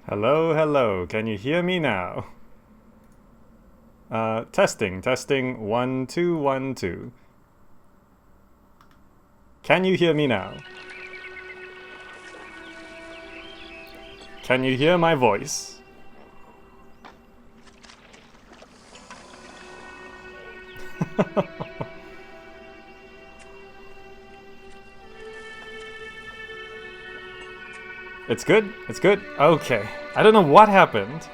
Hello, hello. Can you hear me now? Testing, testing. 1, 2, 1, 2. Can you hear me now? Can you hear my voice? It's good? It's good? Okay. I don't know what happened.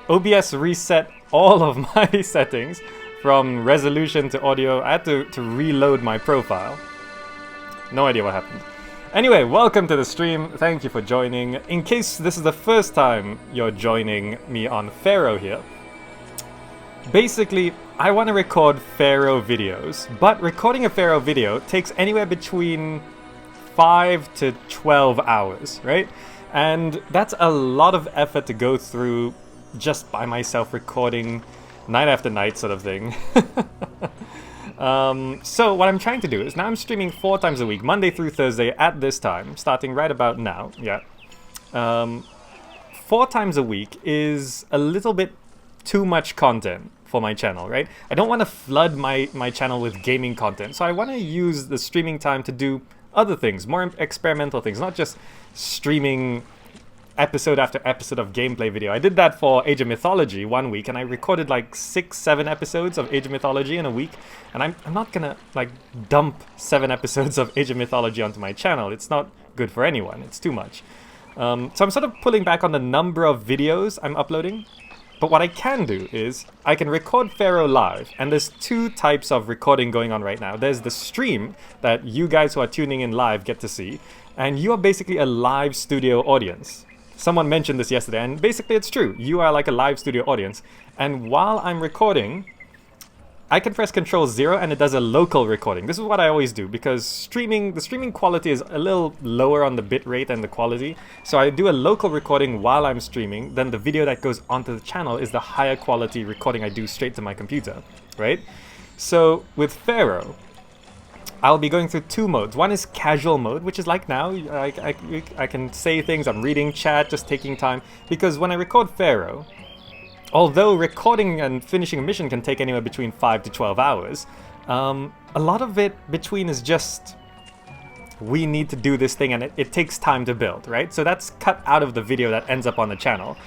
OBS reset all of my settings from resolution to audio. I had to reload my profile. No idea what happened. Anyway, welcome to the stream. Thank you for joining. In case this is the first time you're joining me on Pharaoh here, basically, I want to record Pharaoh videos, but recording a Pharaoh video takes anywhere between 5 to 12 hours, right? And that's a lot of effort to go through just by myself recording night after night sort of thing. So what I'm trying to do is now I'm streaming 4 times a week, Monday through Thursday at this time, starting right about now, yeah. 4 times a week is a little bit too much content for my channel, right? I don't want to flood my channel with gaming content, so I want to use the streaming time to do other things, more experimental things, not just streaming episode after episode of gameplay video. I did that for Age of Mythology one week, and I recorded like 6-7 episodes of Age of Mythology in a week, and I'm not gonna like dump 7 episodes of Age of Mythology onto my channel. It's not good for anyone. It's too much. So I'm sort of pulling back on the number of videos I'm uploading. But what I can do is, I can record Pharaoh live, and there's 2 types of recording going on right now. There's the stream that you guys who are tuning in live get to see, and you are basically a live studio audience. Someone mentioned this yesterday, and basically it's true. You are like a live studio audience, and while I'm recording, I can press Control 0 and it does a local recording. This is what I always do, because the streaming quality is a little lower on the bit rate and the quality. So I do a local recording while I'm streaming, then the video that goes onto the channel is the higher quality recording I do straight to my computer, right? So with Pharaoh, I'll be going through 2 modes. One is casual mode, which is like now. I can say things, I'm reading chat, just taking time. Because when I record Pharaoh, although recording and finishing a mission can take anywhere between 5 to 12 hours, a lot of it between is just, we need to do this thing and it takes time to build, right? So that's cut out of the video that ends up on the channel.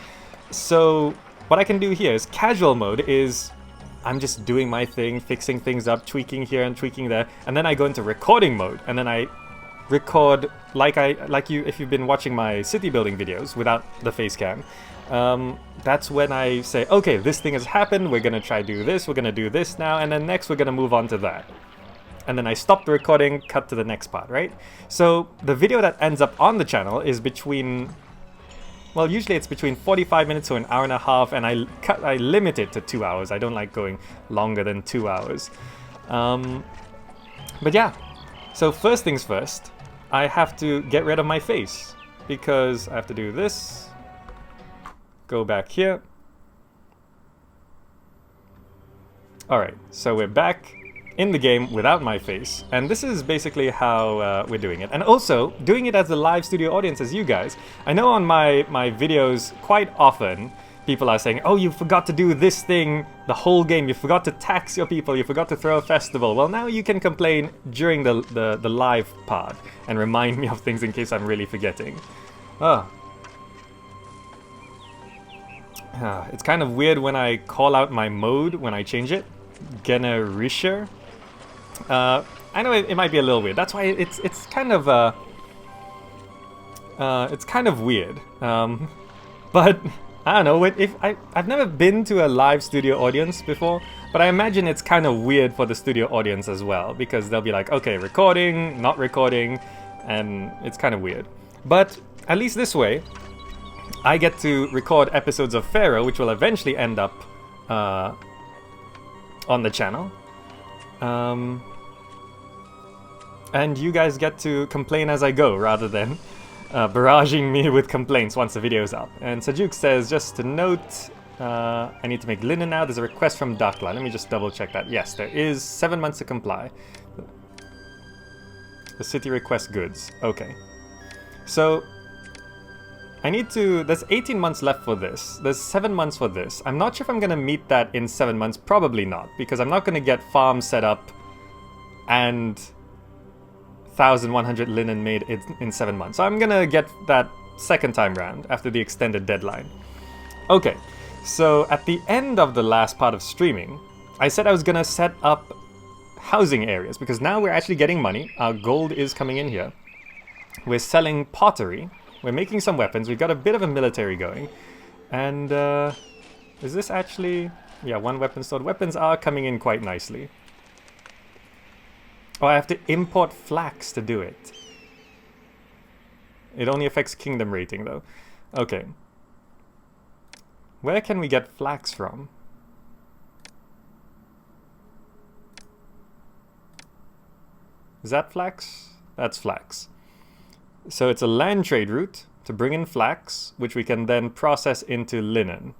So what I can do here is casual mode is, I'm just doing my thing, fixing things up, tweaking here and tweaking there, and then I go into recording mode, and then I record if you've been watching my city building videos without the face cam. That's when I say, okay, this thing has happened, we're gonna try do this, we're gonna do this now, and then next we're gonna move on to that. And then I stop the recording, cut to the next part, right? So the video that ends up on the channel is between, well, usually it's between 45 minutes to an hour and a half, and I limit it to 2 hours. I don't like going longer than 2 hours. But yeah, so first things first, I have to get rid of my face, because I have to do this. Go back here. Alright, so we're back in the game without my face, and this is basically how we're doing it. And also, doing it as a live studio audience as you guys. I know on my videos, quite often, people are saying, oh, you forgot to do this thing the whole game, you forgot to tax your people, you forgot to throw a festival. Well, now you can complain during the live part, and remind me of things in case I'm really forgetting. It's kind of weird when I call out my mode when I change it. Generischer. I know it might be a little weird. That's why it's kind of weird. But I don't know. I've never been to a live studio audience before, but I imagine it's kind of weird for the studio audience as well, because they'll be like, okay, recording, not recording, and it's kind of weird. But at least this way, I get to record episodes of Pharaoh, which will eventually end up on the channel. And you guys get to complain as I go, rather than barraging me with complaints once the video's up. And Sajuk says, just to note, I need to make linen now. There's a request from Dakla. Let me just double check that. Yes, there is 7 months to comply. The city requests goods. Okay. So I need to... There's 18 months left for this. There's 7 months for this. I'm not sure if I'm going to meet that in 7 months. Probably not, because I'm not going to get farms set up and 1,100 linen made in 7 months. So I'm going to get that second time round after the extended deadline. Okay, so at the end of the last part of streaming, I said I was going to set up housing areas, because now we're actually getting money. Our gold is coming in here. We're selling pottery. We're making some weapons. We've got a bit of a military going. And is this actually... Yeah, 1 weapon stored. Weapons are coming in quite nicely. Oh, I have to import flax to do it. It only affects kingdom rating, though. Okay. Where can we get flax from? Is that flax? That's flax. So it's a land trade route to bring in flax, which we can then process into linen.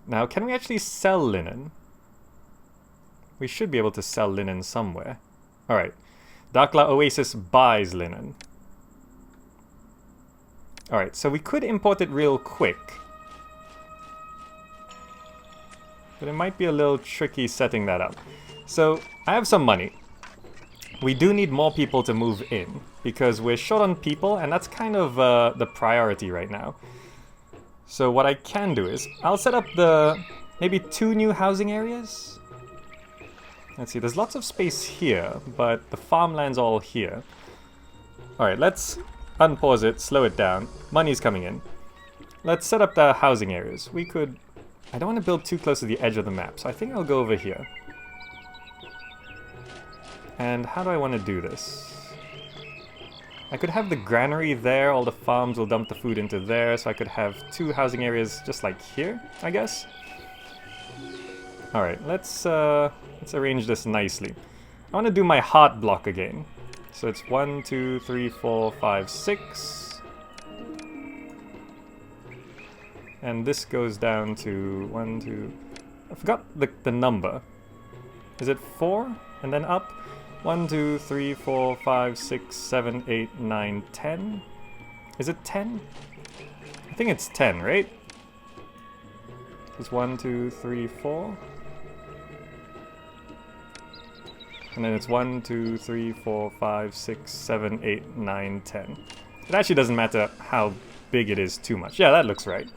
Now, can we actually sell linen? We should be able to sell linen somewhere. Alright. Dakla Oasis buys linen. Alright, so we could import it real quick. But it might be a little tricky setting that up. So, I have some money. We do need more people to move in, because we're short on people, and that's kind of the priority right now. So what I can do is, I'll set up maybe 2 new housing areas. Let's see, there's lots of space here, but the farmland's all here. Alright, let's unpause it, slow it down. Money's coming in. Let's set up the housing areas. We could... I don't want to build too close to the edge of the map, so I think I'll go over here. And how do I want to do this? I could have the granary there, all the farms will dump the food into there, so I could have 2 housing areas just like here, I guess. Alright, let's arrange this nicely. I want to do my heart block again. So it's 1, 2, 3, 4, 5, 6. And this goes down to 1, 2... I forgot the number. Is it 4? And then up? 1, 2, 3, 4, 5, 6, 7, 8, 9, 10. Is it 10? I think it's 10, right? It's 1, 2, 3, 4. And then it's 1, 2, 3, 4, 5, 6, 7, 8, 9, 10. It actually doesn't matter how big it is too much. Yeah, that looks right.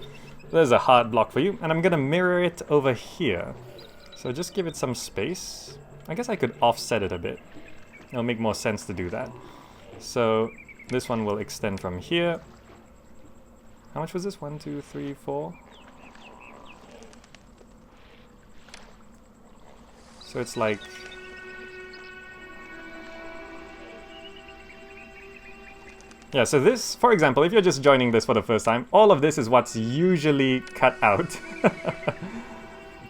There's a hard block for you. And I'm going to mirror it over here. So just give it some space. I guess I could offset it a bit. It'll make more sense to do that. So this one will extend from here. How much was this? 1, 2, 3, 4. So it's like... Yeah, so this, for example, if you're just joining this for the first time, all of this is what's usually cut out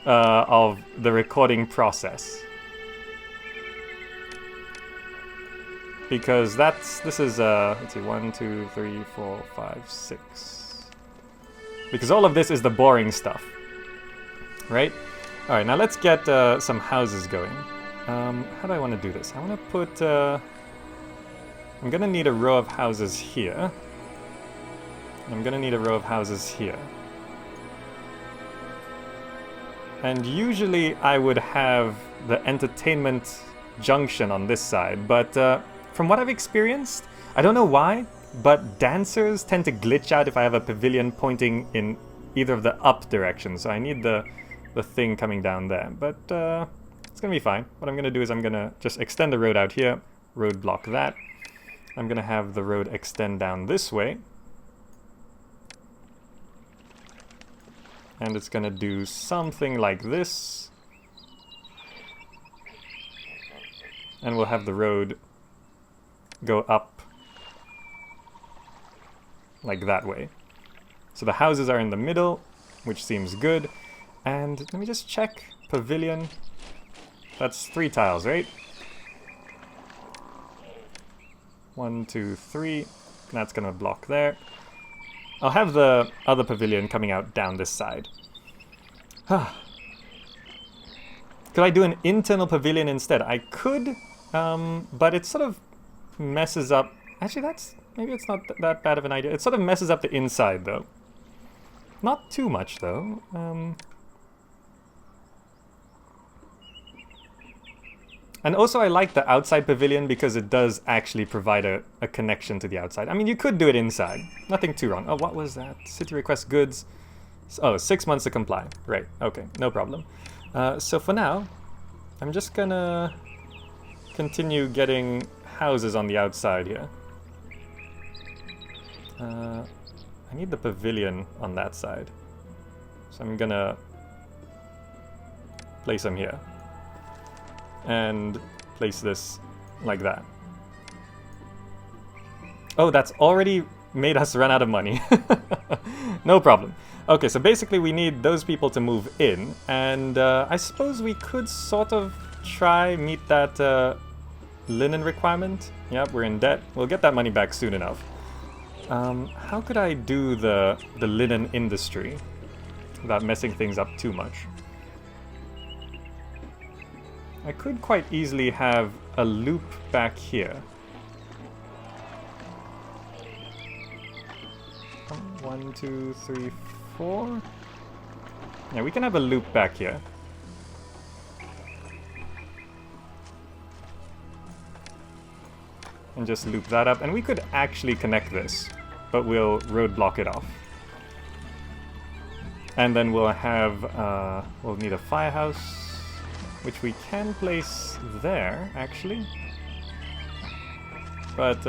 of the recording process. Because this is, let's see, 1, 2, 3, 4, 5, 6. Because all of this is the boring stuff, right? All right, now let's get some houses going. How do I want to do this? I want to put, I'm gonna need a row of houses here. I'm gonna need a row of houses here. And usually I would have the entertainment junction on this side, but from what I've experienced, I don't know why, but dancers tend to glitch out if I have a pavilion pointing in either of the up directions, so I need the thing coming down there, but it's gonna be fine. What I'm gonna do is I'm gonna just extend the road out here, road block that. I'm gonna have the road extend down this way. And it's gonna do something like this. And we'll have the road go up like that way. So the houses are in the middle, which seems good. And let me just check. Pavilion. That's 3 tiles, right? 1, 2, 3. That's gonna block there. I'll have the other pavilion coming out down this side. Could I do an internal pavilion instead? I could, but it sort of messes up. Actually, maybe it's not that bad of an idea. It sort of messes up the inside, though. Not too much, though. And also I like the outside pavilion because it does actually provide a connection to the outside. I mean, you could do it inside. Nothing too wrong. Oh, what was that? City requests goods. Oh, 6 months to comply. Right, okay, no problem. So for now, I'm just gonna continue getting houses on the outside here. I need the pavilion on that side. So I'm gonna place them here. And place this like that. Oh, that's already made us run out of money. No problem. Okay, so basically we need those people to move in, and I suppose we could sort of try meet that linen requirement. Yep, we're in debt. We'll get that money back soon enough. How could I do the linen industry without messing things up too much? I could quite easily have a loop back here. 1, 2, 3, 4. Yeah, we can have a loop back here. And just loop that up. And we could actually connect this, but we'll roadblock it off. And then we'll have, we'll need a firehouse, which we can place there, actually. But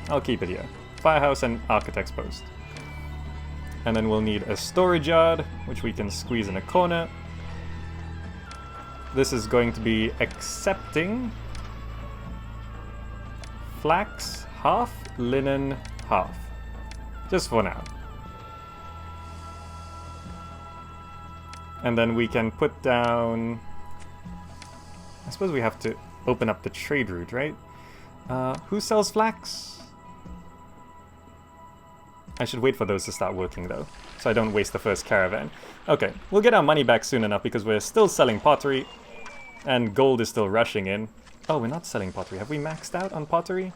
I'll keep it here. Firehouse and architect's post. And then we'll need a storage yard, which we can squeeze in a corner. This is going to be accepting flax half, linen half. Just for now. And then we can put down... I suppose we have to open up the trade route, right? Who sells flax? I should wait for those to start working, though, so I don't waste the first caravan. Okay, we'll get our money back soon enough because we're still selling pottery, and gold is still rushing in. Oh, we're not selling pottery. Have we maxed out on pottery?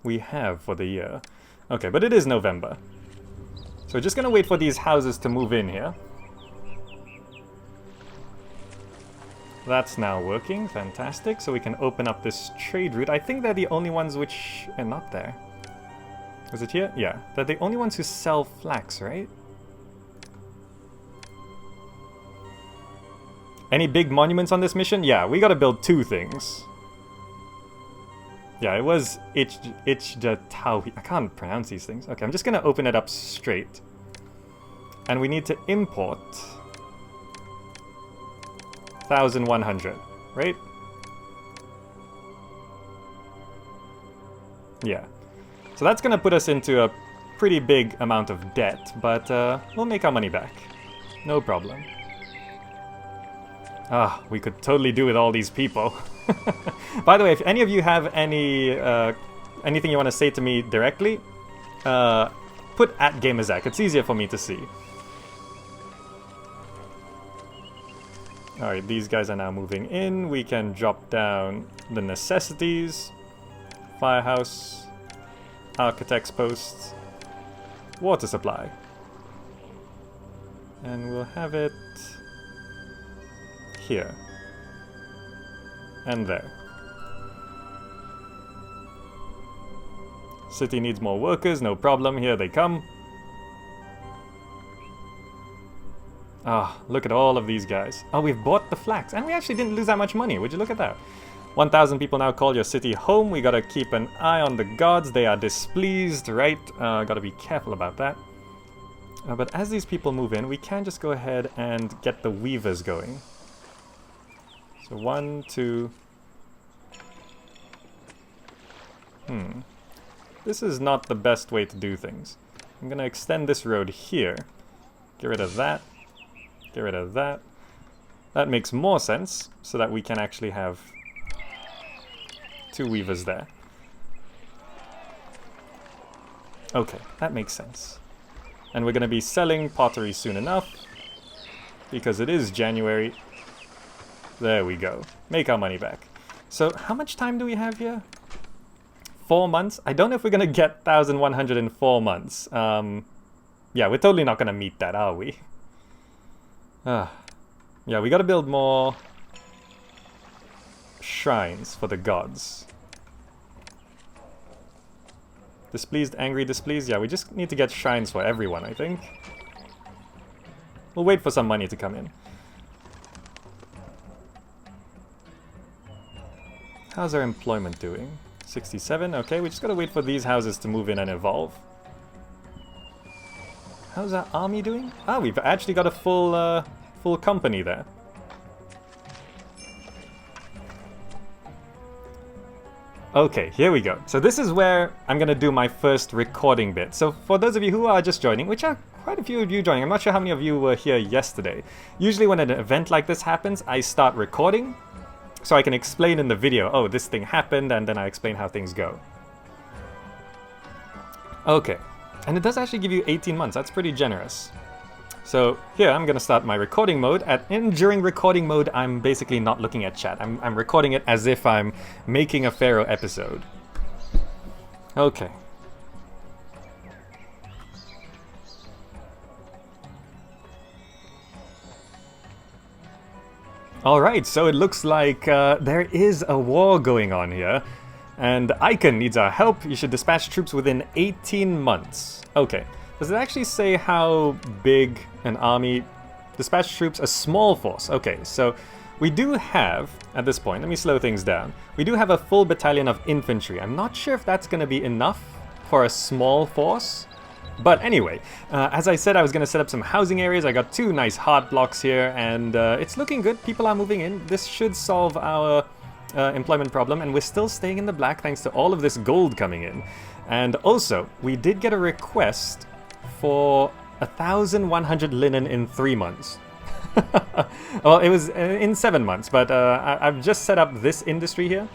We have for the year. Okay, but it is November. So we're just gonna wait for these houses to move in here. That's now working, fantastic. So we can open up this trade route. I think they're the only ones which are not there. Was it here? Yeah, they're the only ones who sell flax, right? Any big monuments on this mission? Yeah, we gotta build 2 things. Yeah, it was Ichjatawi. I can't pronounce these things. Okay, I'm just gonna open it up straight. And we need to import 1,100, right? Yeah. So that's gonna put us into a pretty big amount of debt, but we'll make our money back. No problem. Ah, we could totally do with all these people. By the way, if any of you have any anything you want to say to me directly, put @GamerZach. It's easier for me to see. Alright, these guys are now moving in. We can drop down the necessities. Firehouse. Architect's posts. Water supply. And we'll have it here. And there. City needs more workers, no problem, here they come. Ah, look at all of these guys. Oh, we've bought the flax, and we actually didn't lose that much money. Would you look at that? 1,000 people now call your city home. We gotta keep an eye on the gods. They are displeased, right? Gotta be careful about that. But as these people move in, we can just go ahead and get the weavers going. So 1, 2... This is not the best way to do things. I'm gonna extend this road here. Get rid of that. Get rid of that. That makes more sense, so that we can actually have 2 weavers there. Okay, that makes sense. And we're gonna be selling pottery soon enough, because it is January. There we go. Make our money back. So, how much time do we have here? 4 months. I don't know if we're gonna get 1,100 in 4 months. Yeah, we're totally not gonna meet that, are we? Yeah, we gotta build more shrines for the gods. Displeased, angry, displeased. Yeah, we just need to get shrines for everyone, I think. We'll wait for some money to come in. How's our employment doing? 67, okay, we just gotta wait for these houses to move in and evolve. How's our army doing? Ah, we've actually got a full company there. Okay, here we go. So this is where I'm gonna do my first recording bit. So for those of you who are just joining, which are quite a few of you joining, I'm not sure how many of you were here yesterday. Usually when an event like this happens, I start recording, so I can explain in the video, oh, this thing happened, and then I explain how things go. Okay, and it does actually give you 18 months, that's pretty generous. So here, I'm gonna start my recording mode, and during recording mode, I'm basically not looking at chat. I'm recording it as if I'm making a Pharaoh episode. Okay. Alright, so it looks like there is a war going on here. And Icon needs our help. You should dispatch troops within 18 months. Okay. Does it actually say how big an army? Dispatch troops, a small force. Okay, so we do have, at this point, let me slow things down. We do have a full battalion of infantry. I'm not sure if that's going to be enough for a small force. But anyway, as I said, I was going to set up some housing areas. I got 2 nice hard blocks here, and it's looking good. People are moving in. This should solve our employment problem, and we're still staying in the black thanks to all of this gold coming in. And also, we did get a request for 1,100 linen in 3 months. Well, it was in 7 months, but I've just set up this industry here,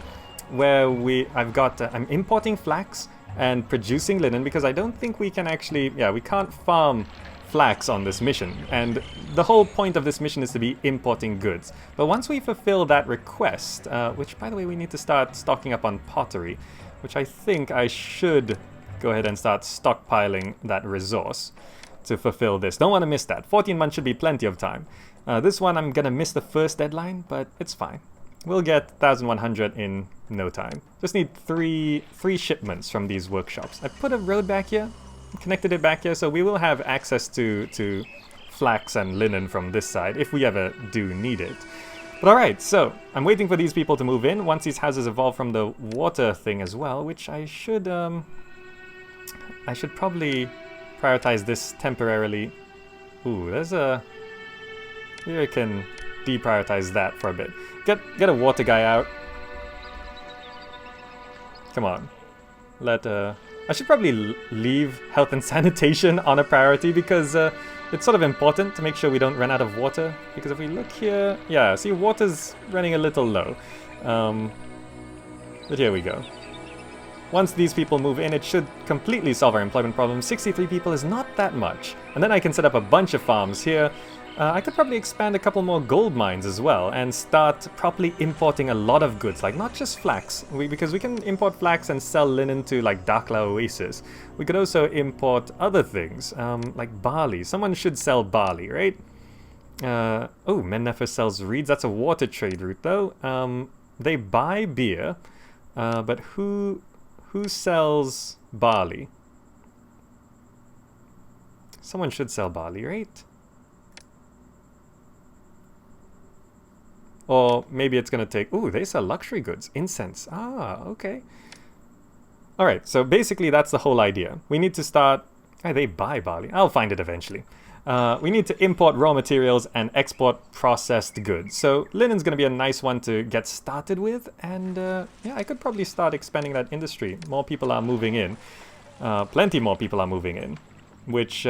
where I'm importing flax and producing linen, because I don't think we can actually, we can't farm flax on this mission, and the whole point of this mission is to be importing goods. But once we fulfill that request, which by the way we need to start stocking up on pottery, which I think I should go ahead and start stockpiling that resource to fulfill this. Don't want to miss that. 14 months should be plenty of time. This one I'm gonna miss the first deadline, but it's fine. We'll get 1,100 in no time. Just need three shipments from these workshops. I put a road back here, connected it back here, so we will have access to flax and linen from this side if we ever do need it. But alright, so I'm waiting for these people to move in once these houses evolve from the water thing as well, which I should probably prioritize this temporarily. Ooh, there's a... Here I can deprioritize that for a bit. Get a water guy out. Come on. I should probably leave health and sanitation on a priority, because it's sort of important to make sure we don't run out of water. Because if we look here... Yeah, see, water's running a little low. But here we go. Once these people move in, it should completely solve our employment problem. 63 people is not that much. And then I can set up a bunch of farms here. I could probably expand a couple more gold mines as well and start properly importing a lot of goods, like not just flax, because we can import flax and sell linen to like Dakla Oasis. We could also import other things, like barley. Someone should sell barley, right? Oh, Mennefer sells reeds. That's a water trade route though. They buy beer, but who sells barley? Someone should sell barley, right? Or maybe it's gonna take... Ooh, they sell luxury goods. Incense. Ah, okay. Alright, so basically that's the whole idea. We need to start... they buy barley. I'll find it eventually. We need to import raw materials and export processed goods. So linen's gonna be a nice one to get started with. And yeah, I could probably start expanding that industry. More people are moving in. Plenty more people are moving in. Which...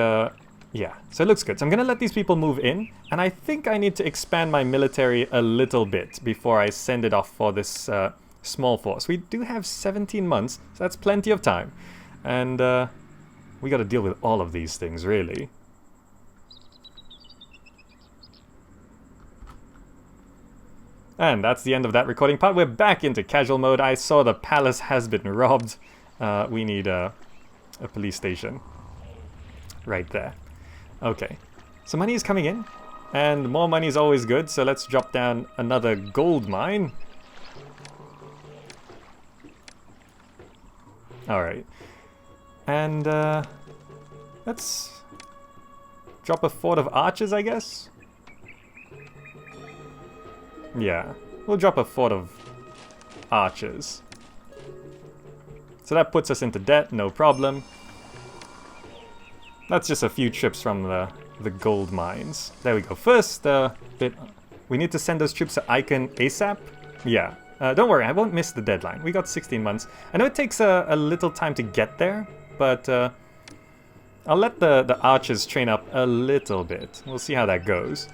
yeah, so it looks good. So I'm going to let these people move in, and I think I need to expand my military a little bit before I send it off for this small force. We do have 17 months, so that's plenty of time. And we got to deal with all of these things, really. And that's the end of that recording part. We're back into casual mode. I saw the palace has been robbed. we need a police station. Right there. Okay. So money is coming in. And more money is always good, so let's drop down another gold mine. Alright. And let's drop a fort of archers, I guess? Yeah, we'll drop a fort of archers. So that puts us into debt, no problem. That's just a few trips from the gold mines. There we go. First bit, we need to send those troops to Icon ASAP. Yeah, don't worry, I won't miss the deadline. We got 16 months. I know it takes a little time to get there, but I'll let the archers train up a little bit. We'll see how that goes.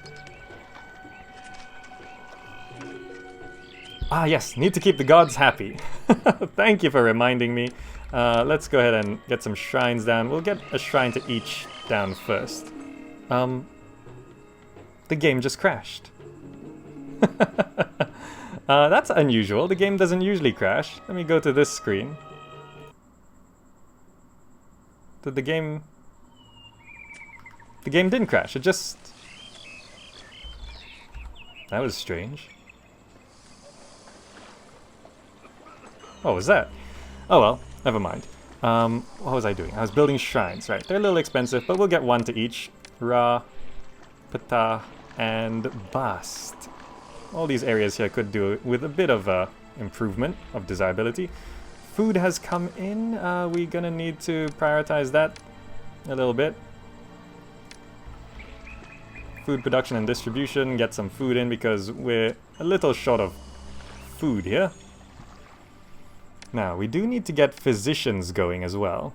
Ah yes, need to keep the gods happy. Thank you for reminding me. Let's go ahead and get some shrines down. We'll get a shrine to each down first. The game just crashed. That's unusual. The game doesn't usually crash. Let me go to this screen. Did the game... The game didn't crash. It just... That was strange. What was that? Oh well, never mind. What was I doing? I was building shrines, right. They're a little expensive, but we'll get one to each. Ra, Ptah, and Bast. All these areas here could do with a bit of improvement of desirability. Food has come in. We're gonna need to prioritize that a little bit. Food production and distribution. Get some food in because we're a little short of food here. Now, we do need to get physicians going as well.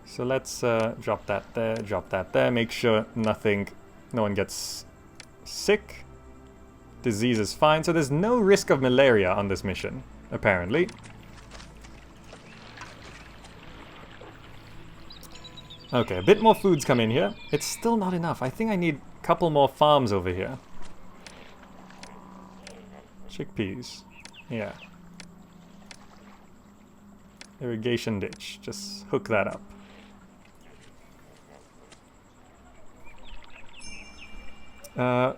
So let's drop that there, make sure no one gets sick. Disease is fine, so there's no risk of malaria on this mission, apparently. Okay, a bit more food's come in here. It's still not enough. I think I need a couple more farms over here. Chickpeas. Yeah. Irrigation ditch. Just hook that up.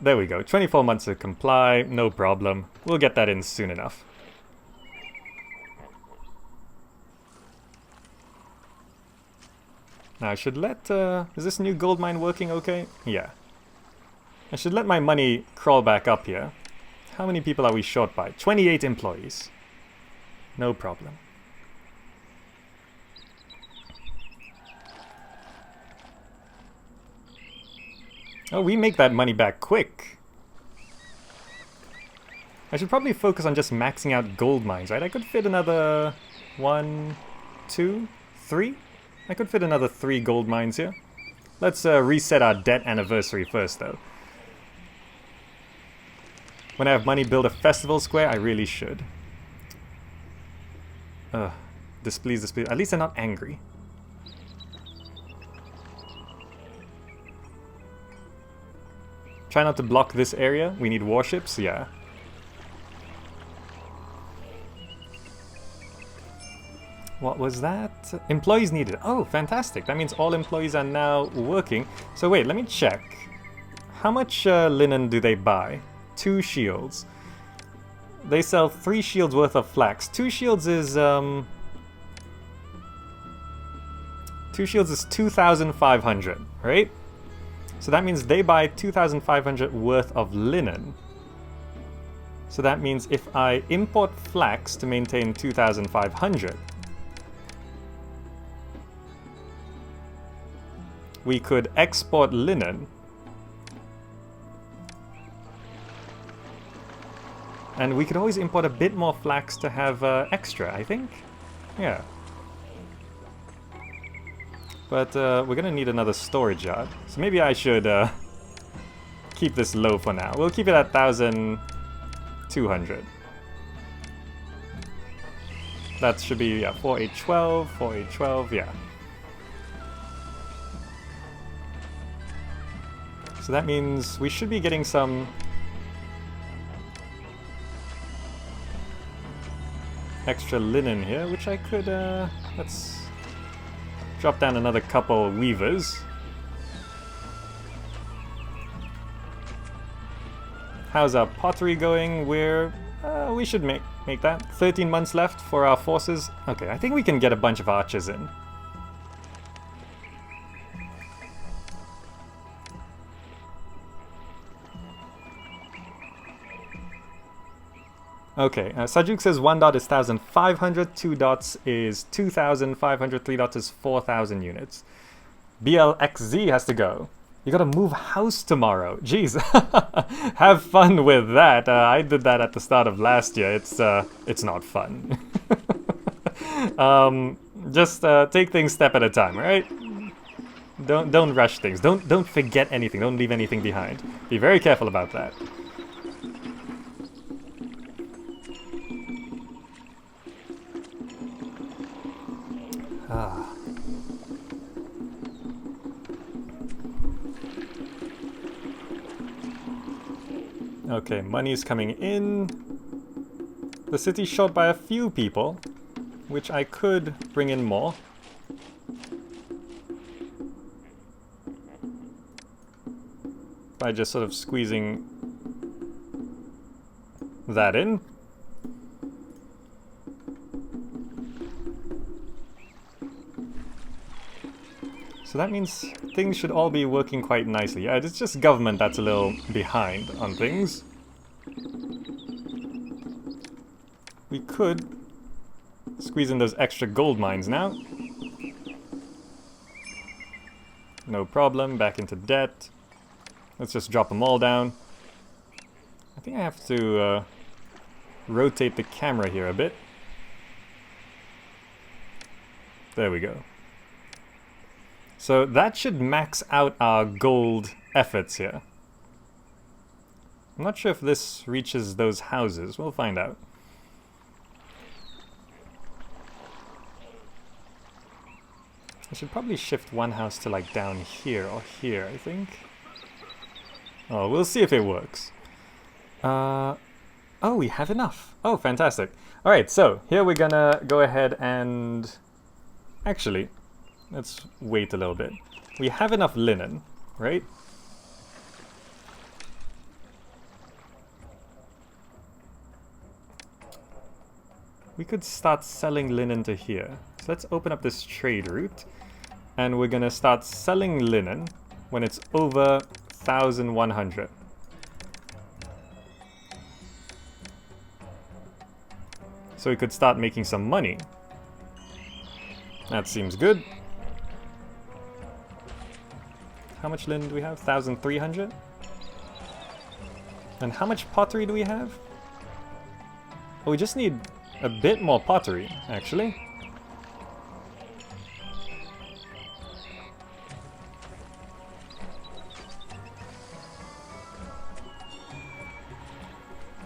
There we go. 24 months to comply. No problem. We'll get that in soon enough. Now I should let... is this new gold mine working okay? Yeah. I should let my money crawl back up here. How many people are we short by? 28 employees. No problem. Oh, we make that money back quick. I should probably focus on just maxing out gold mines, right? I could fit another 1, 2, 3. I could fit another 3 gold mines here. Let's reset our debt anniversary first, though. When I have money, build a festival square. I really should. Displeased. At least they're not angry. Try not to block this area. We need warships, yeah. What was that? Employees needed. Oh, fantastic. That means all employees are now working. So wait, let me check. How much linen do they buy? 2 shields. They sell 3 shields worth of flax. 2 shields is 2,500, right? So that means they buy 2,500 worth of linen. So that means if I import flax to maintain 2,500, we could export linen. And we could always import a bit more flax to have extra, I think. Yeah. But we're gonna need another storage yard. So maybe I should keep this low for now. We'll keep it at 1,200. That should be, yeah, 4812, 4812, yeah. So that means we should be getting some extra linen here, which I could, let's drop down another couple weavers. How's our pottery going? We should make that. 13 months left for our forces. Okay, I think we can get a bunch of archers in. Okay, Sajuk says 1 dot is 1,500, 2 dots is 2,500, 3 dots is 4,000 units. BLXZ has to go. You gotta move house tomorrow. Jeez, have fun with that. I did that at the start of last year. It's not fun. Just take things step at a time, right? Don't rush things. Don't forget anything. Don't leave anything behind. Be very careful about that. Okay, money's coming in. The city's short by a few people, which I could bring in more. By just sort of squeezing that in. So that means things should all be working quite nicely. Yeah, it's just government that's a little behind on things. We could squeeze in those extra gold mines now. No problem, back into debt. Let's just drop them all down. I think I have to rotate the camera here a bit. There we go. So that should max out our gold efforts here. I'm not sure if this reaches those houses. We'll find out. I should probably shift one house to like down here or here, I think. Oh, we'll see if it works. Oh, we have enough. Oh, fantastic. Alright, so here we're gonna go ahead and... Actually, let's wait a little bit. We have enough linen, right? We could start selling linen to here. So let's open up this trade route. And we're gonna start selling linen when it's over 1,100. So we could start making some money. That seems good. How much linen do we have? 1,300? And how much pottery do we have? Oh, we just need a bit more pottery, actually.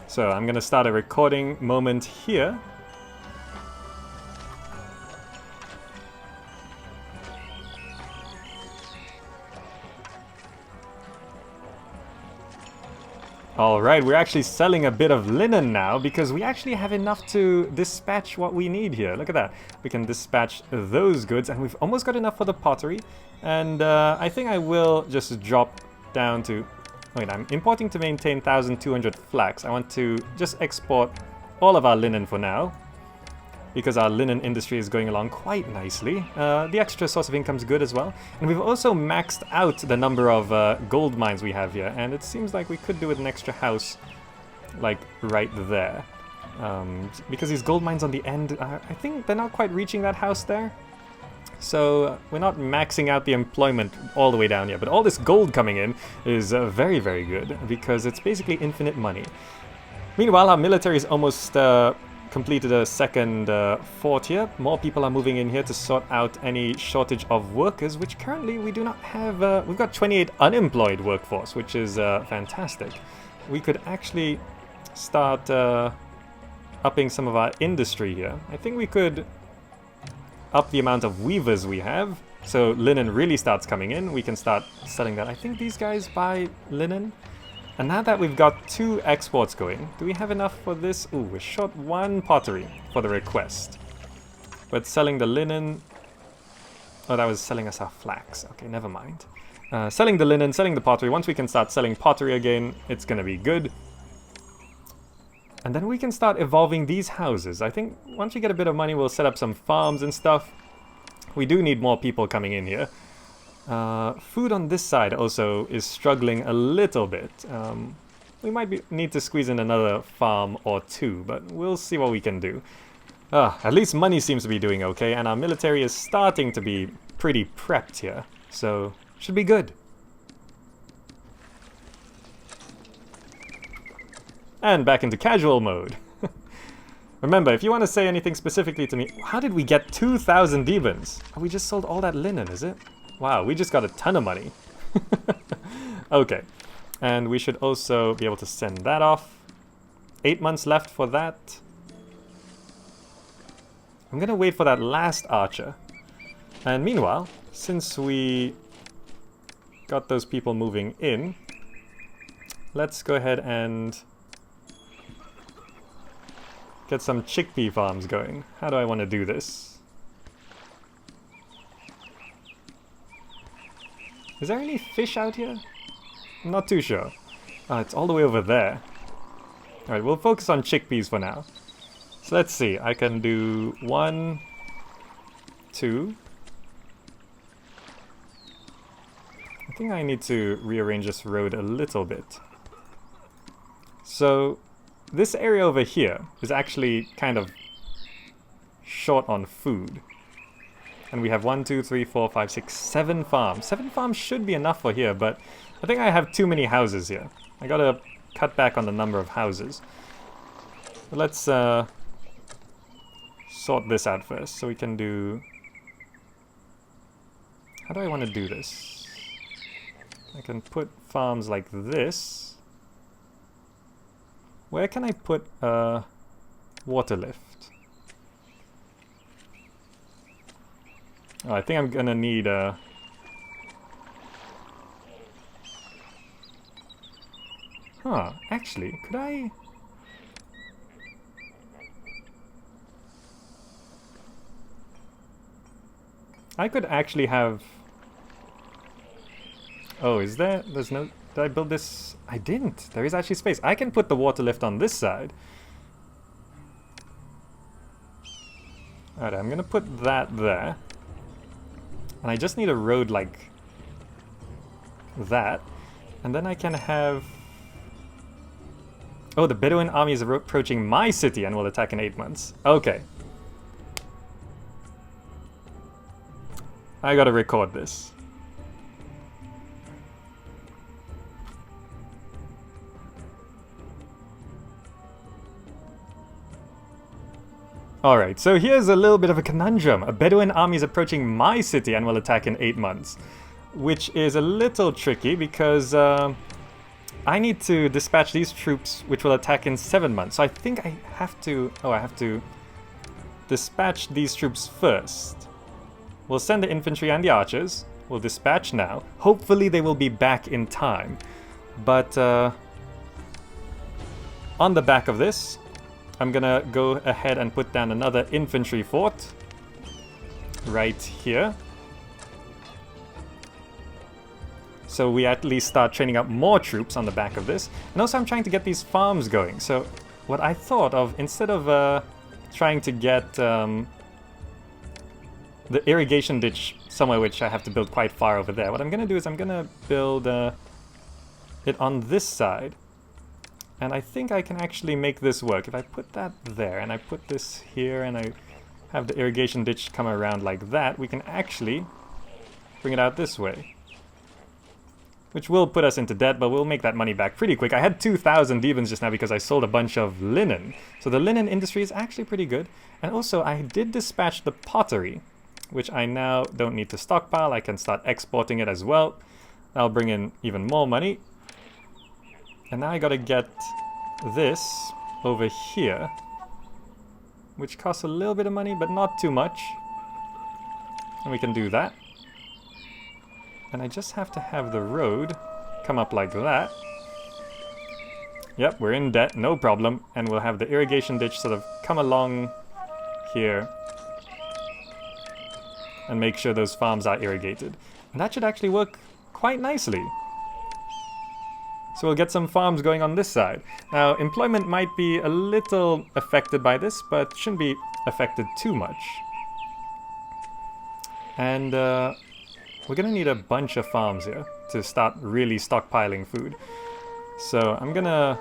So I'm gonna start a recording moment here. Alright, we're actually selling a bit of linen now because we actually have enough to dispatch what we need here. Look at that. We can dispatch those goods and we've almost got enough for the pottery. And I think I will just drop down to... Wait, I'm importing to maintain 1,200 flax. I want to just export all of our linen for now because our linen industry is going along quite nicely. The extra source of income is good as well. And we've also maxed out the number of gold mines we have here. And it seems like we could do with an extra house, like right there. Because these gold mines on the end, I think they're not quite reaching that house there. So we're not maxing out the employment all the way down here. But all this gold coming in is very, very good because it's basically infinite money. Meanwhile, our military is almost... completed a second fort here. More people are moving in here to sort out any shortage of workers, which currently we do not have. We've got 28 unemployed workforce, which is fantastic. We could actually start upping some of our industry here. I think we could up the amount of weavers we have, so linen really starts coming in. We can start selling that. I think these guys buy linen. And now that we've got 2 exports going, do we have enough for this? Ooh, we're short 1 pottery for the request. But selling the linen... Oh, that was selling us our flax. Okay, never mind. Selling the linen, selling the pottery. Once we can start selling pottery again, it's gonna be good. And then we can start evolving these houses. I think once we get a bit of money, we'll set up some farms and stuff. We do need more people coming in here. Food on this side also is struggling a little bit. We might need to squeeze in another farm or 2, but we'll see what we can do. At least money seems to be doing okay, and our military is starting to be pretty prepped here. So, should be good. And back into casual mode. Remember, if you want to say anything specifically to me... How did we get 2,000 demons? Oh, we just sold all that linen, is it? Wow, we just got a ton of money. Okay. And we should also be able to send that off. 8 months left for that. I'm gonna wait for that last archer. And meanwhile, since we got those people moving in, let's go ahead and get some chickpea farms going. How do I want to do this? Is there any fish out here? I'm not too sure. Oh, it's all the way over there. Alright, we'll focus on chickpeas for now. So let's see, I can do 1, 2. I think I need to rearrange this road a little bit. So, this area over here is actually kind of short on food. And we have 1, 2, 3, 4, 5, 6, 7 farms. 7 farms should be enough for here, but I think I have too many houses here. I gotta cut back on the number of houses. But let's sort this out first, so we can do... How do I want to do this? I can put farms like this. Where can I put a water lift? Oh, I think I'm gonna need a... Huh, actually, could I... I could actually have... Oh, is there? There's no... Did I build this? I didn't. There is actually space. I can put the water lift on this side. Alright, I'm gonna put that there. And I just need a road like that. And then I can have... Oh, the Bedouin army is approaching my city and will attack in 8 months. Okay. I gotta record this. Alright, so here's a little bit of a conundrum. A Bedouin army is approaching my city and will attack in 8 months. Which is a little tricky because I need to dispatch these troops which will attack in 7 months. So I think I have to... Oh, I have to dispatch these troops first. We'll send the infantry and the archers. We'll dispatch now. Hopefully they will be back in time. But on the back of this, I'm gonna go ahead and put down another infantry fort right here. So we at least start training up more troops on the back of this. And also I'm trying to get these farms going. So what I thought of, instead of trying to get the irrigation ditch somewhere which I have to build quite far over there, what I'm gonna do is I'm gonna build it on this side. And I think I can actually make this work. If I put that there, and I put this here, and I have the irrigation ditch come around like that, we can actually bring it out this way. Which will put us into debt, but we'll make that money back pretty quick. I had 2,000 demons just now because I sold a bunch of linen. So the linen industry is actually pretty good. And also, I did dispatch the pottery, which I now don't need to stockpile. I can start exporting it as well. That'll bring in even more money. And now I gotta get this over here, which costs a little bit of money, but not too much. And we can do that. And I just have to have the road come up like that. Yep, we're in debt, no problem. And we'll have the irrigation ditch sort of come along here and make sure those farms are irrigated. And that should actually work quite nicely. So we'll get some farms going on this side. Now, employment might be a little affected by this, but shouldn't be affected too much. And we're gonna need a bunch of farms here to start really stockpiling food. So I'm gonna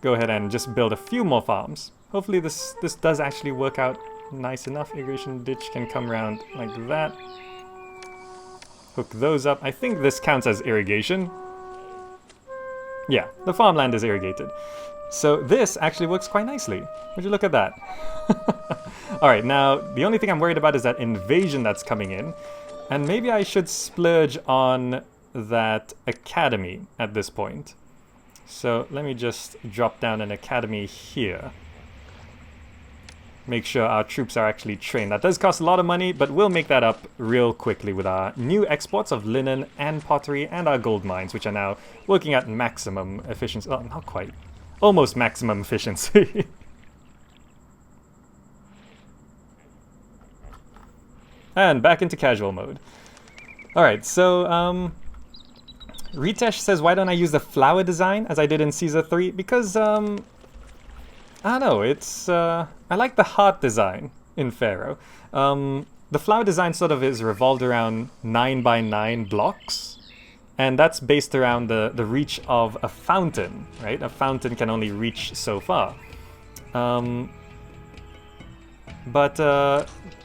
go ahead and just build a few more farms. Hopefully this does actually work out nice enough. Irrigation ditch can come around like that. Hook those up. I think this counts as irrigation. Yeah, the farmland is irrigated. So this actually works quite nicely. Would you look at that? Alright, now the only thing I'm worried about is that invasion that's coming in. And maybe I should splurge on that academy at this point. So let me just drop down an academy here. Make sure our troops are actually trained. That does cost a lot of money, but we'll make that up real quickly with our new exports of linen and pottery and our gold mines, which are now working at maximum efficiency. Oh, not quite. Almost maximum efficiency. And back into casual mode. Alright, so Ritesh says, why don't I use the flower design as I did in Caesar 3? Because, I don't know, it's, I like the heart design in Pharaoh. The flower design sort of is revolved around 9x9 blocks, and that's based around the reach of a fountain, right? A fountain can only reach so far.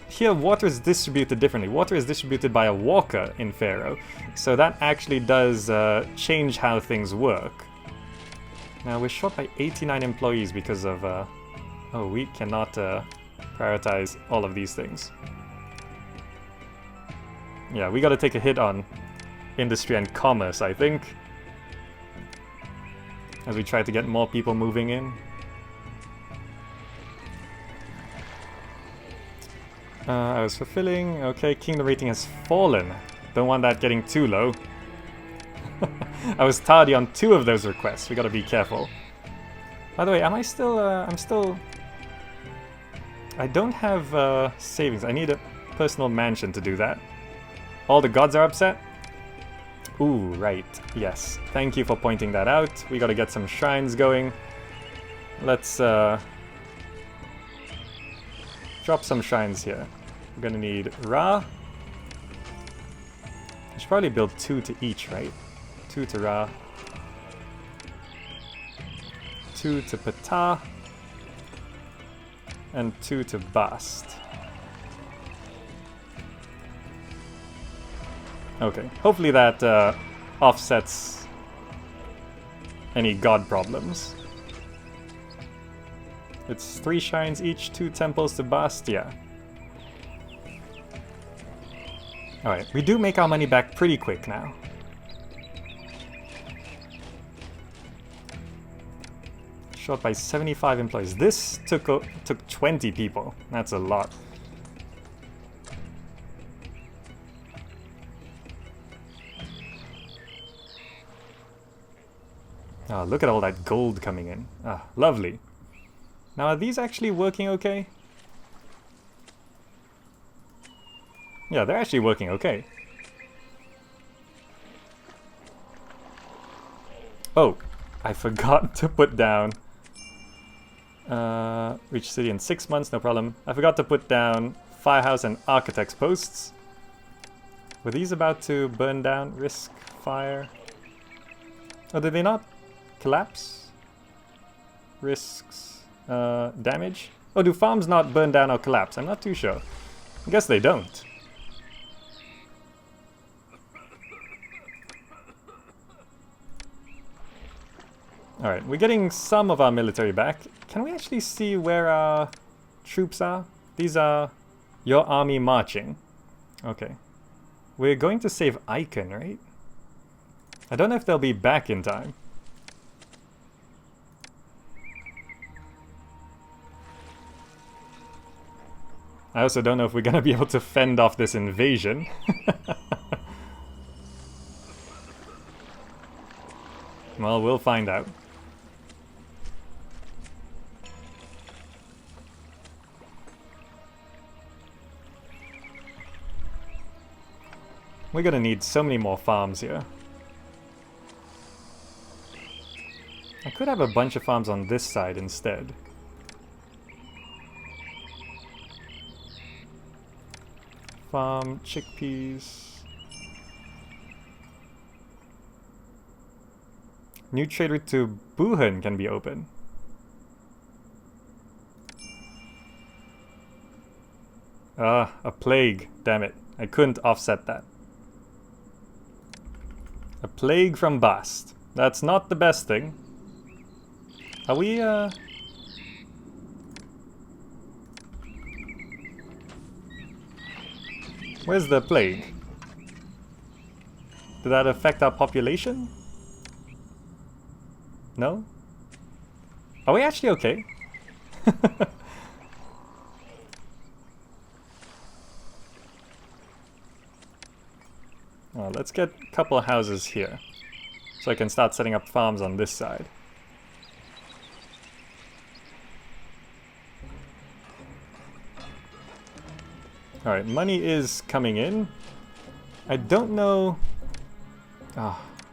Here water is distributed differently. Water is distributed by a walker in Pharaoh, so that actually does change how things work. Now we're short by 89 employees because of, oh, we cannot prioritize all of these things. Yeah, we gotta take a hit on industry and commerce, I think, as we try to get more people moving in. I was fulfilling. Okay, kingdom rating has fallen. Don't want that getting too low. I was tardy on 2 of those requests. We gotta be careful. By the way, am I still, I don't have savings. I need a personal mansion to do that. All the gods are upset? Ooh, right. Yes. Thank you for pointing that out. We gotta get some shrines going. Let's drop some shrines here. We're gonna need Ra. I should probably build 2 to each, right? 2 to Ra. 2 to Ptah. And 2 to Bast. Okay, hopefully that offsets any god problems. It's 3 shrines each, 2 temples to Bast, yeah. Alright, we do make our money back pretty quick now. Short by 75 employees. This took 20 people. That's a lot. Oh, look at all that gold coming in. Ah, lovely. Now, are these actually working okay? Yeah, they're actually working okay. Oh, I forgot to put down... reach city in 6 months, no problem. I forgot to put down firehouse and architect's posts. Were these about to burn down? Risk fire. Oh, did they not collapse? Risks damage? Oh, do farms not burn down or collapse? I'm not too sure. I guess they don't. Alright, we're getting some of our military back. Can we actually see where our troops are? These are your army marching. Okay. We're going to save Icon, right? I don't know if they'll be back in time. I also don't know if we're gonna be able to fend off this invasion. Well, we'll find out. We're gonna need so many more farms here. I could have a bunch of farms on this side instead. Farm chickpeas. New trade route to Buhan can be open. Ah, a plague. Damn it. I couldn't offset that. A plague from Bast. That's not the best thing. Are we, Where's the plague? Did that affect our population? No? Are we actually okay? Well, let's get a couple of houses here, so I can start setting up farms on this side. Alright, money is coming in. I don't know...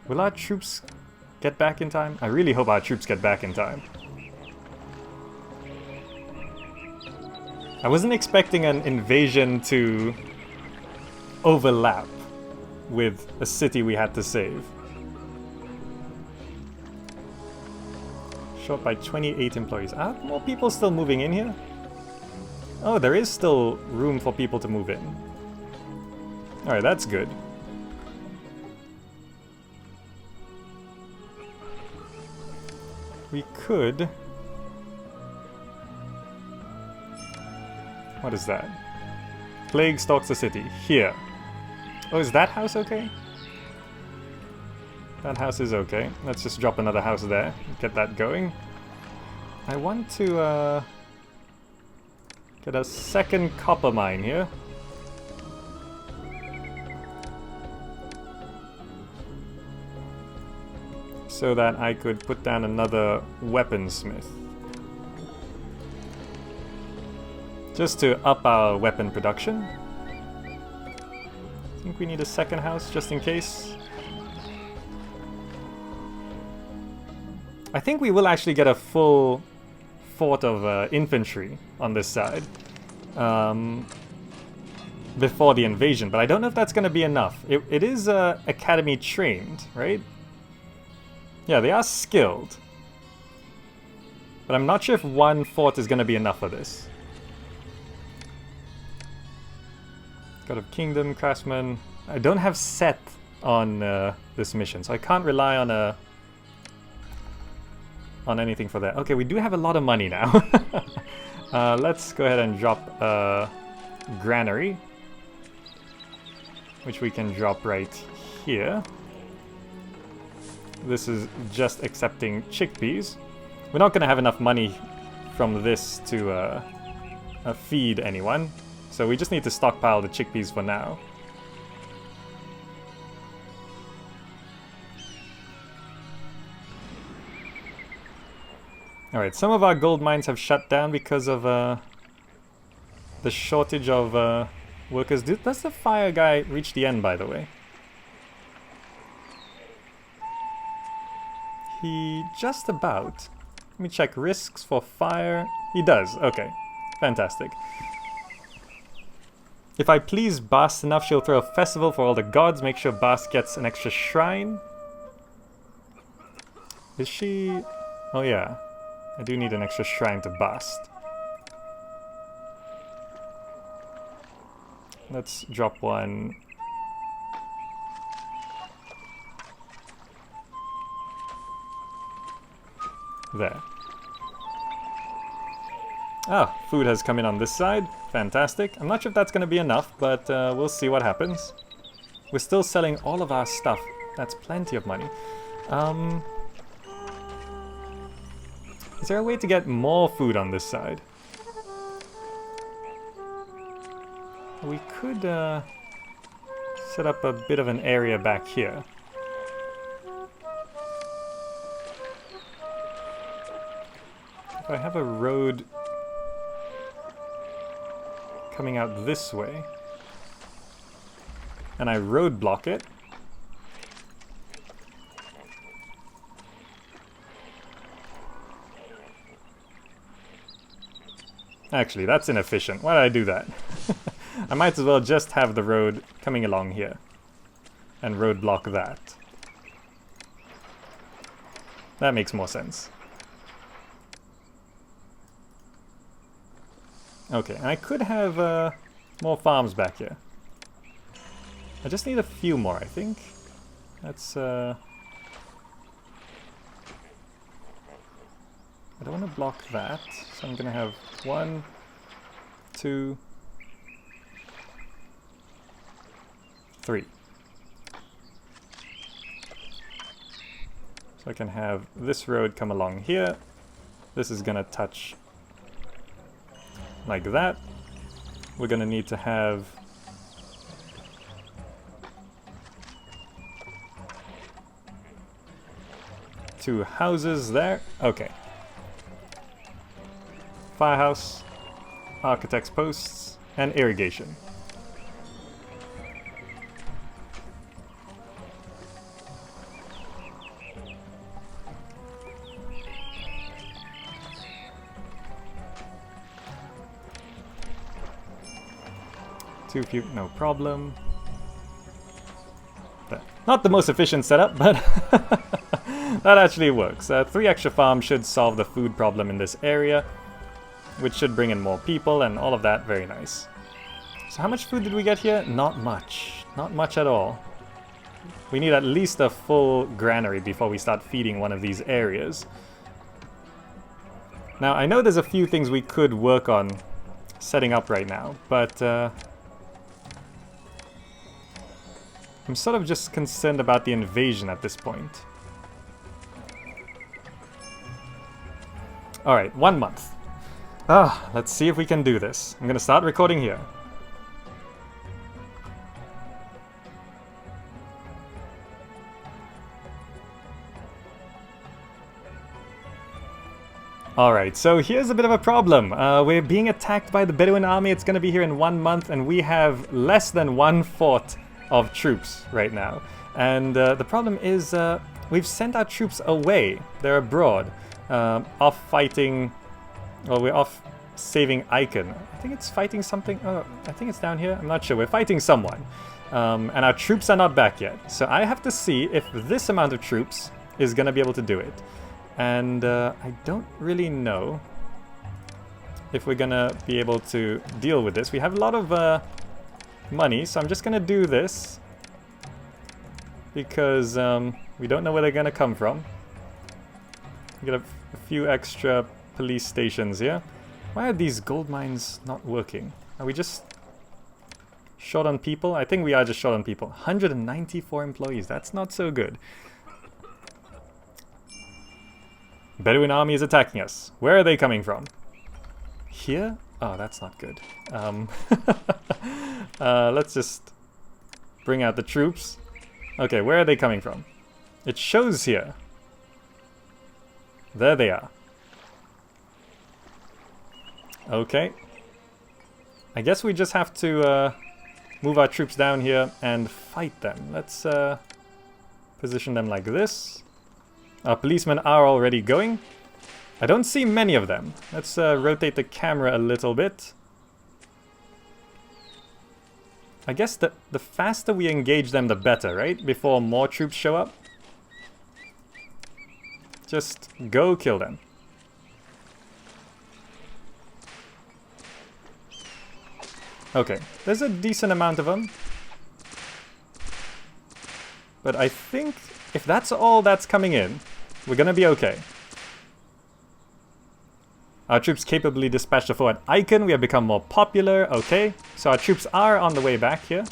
will our troops get back in time? I really hope our troops get back in time. I wasn't expecting an invasion to overlap with a city we had to save. Short by 28 employees. Are more people still moving in here? Oh, there is still room for people to move in. Alright, that's good. We could... What is that? Plague stalks the city. Here. Oh, is that house okay? That house is okay. Let's just drop another house there. Get that going. I want to get a second copper mine here. So that I could put down another weaponsmith. Just to up our weapon production. I think we need a second house just in case. I think we will actually get a full fort of infantry on this side before the invasion, but I don't know if that's going to be enough. It is academy trained, right? Yeah, they are skilled. But I'm not sure if one fort is going to be enough for this. God of Kingdom, Craftsman. I don't have set on this mission, so I can't rely on anything for that. Okay, we do have a lot of money now. Let's go ahead and drop a granary, which we can drop right here. This is just accepting chickpeas. We're not going to have enough money from this to feed anyone. So we just need to stockpile the chickpeas for now. Alright, some of our gold mines have shut down because of the shortage of workers. Does the fire guy reach the end, by the way? He just about. Let me check risks for fire. He does. Okay, fantastic. If I please Bast enough, she'll throw a festival for all the gods. Make sure Bast gets an extra shrine. Is she... Oh yeah. I do need an extra shrine to Bast. Let's drop one. There. Ah, food has come in on this side. Fantastic. I'm not sure if that's going to be enough, but we'll see what happens. We're still selling all of our stuff. That's plenty of money. Is there a way to get more food on this side? We could set up a bit of an area back here. if I have a road coming out this way, and I roadblock it, actually, that's inefficient. Why did I do that? I might as well just have the road coming along here and roadblock that. That makes more sense. Okay, and I could have more farms back here. I just need a few more, I think. That's I don't want to block that, so I'm gonna have 1, 2, 3. So I can have this road come along here. This is gonna touch like that. We're gonna need to have two houses there. Okay. Firehouse, architect's posts, and irrigation. Too few, no problem. Not the most efficient setup, but that actually works. 3 extra farms should solve the food problem in this area, which should bring in more people and all of that. Very nice. So how much food did we get here? Not much. Not much at all. We need at least a full granary before we start feeding one of these areas. Now, I know there's a few things we could work on setting up right now, but I'm sort of just concerned about the invasion at this point. Alright, 1 month. Let's see if we can do this. I'm gonna start recording here. Alright, so here's a bit of a problem. We're being attacked by the Bedouin army. It's gonna be here in 1 month, and we have less than 1/4 of troops right now. And the problem is we've sent our troops away. They're abroad, off fighting. Well, we're off saving Icon. I think it's fighting something. Oh, I think it's down here. I'm not sure. We're fighting someone. And our troops are not back yet. So I have to see if this amount of troops is going to be able to do it. And I don't really know if we're going to be able to deal with this. We have a lot of money, so I'm just going to do this. Because we don't know where they're going to come from. We got a few extra police stations here. Why are these gold mines not working? Are we just short on people? I think we are just short on people. 194 employees. That's not so good. Bedouin army is attacking us. Where are they coming from? Here? Oh, that's not good. Let's just bring out the troops. Okay, where are they coming from? It shows here. There they are. Okay. I guess we just have to move our troops down here and fight them. Let's position them like this. Our policemen are already going. I don't see many of them. Let's rotate the camera a little bit. I guess the faster we engage them, the better, right? Before more troops show up. Just go kill them. Okay, there's a decent amount of them. But I think if that's all that's coming in, we're gonna be okay. Our troops capably dispatched a foe at Icon. We have become more popular. Okay, so our troops are on the way back here.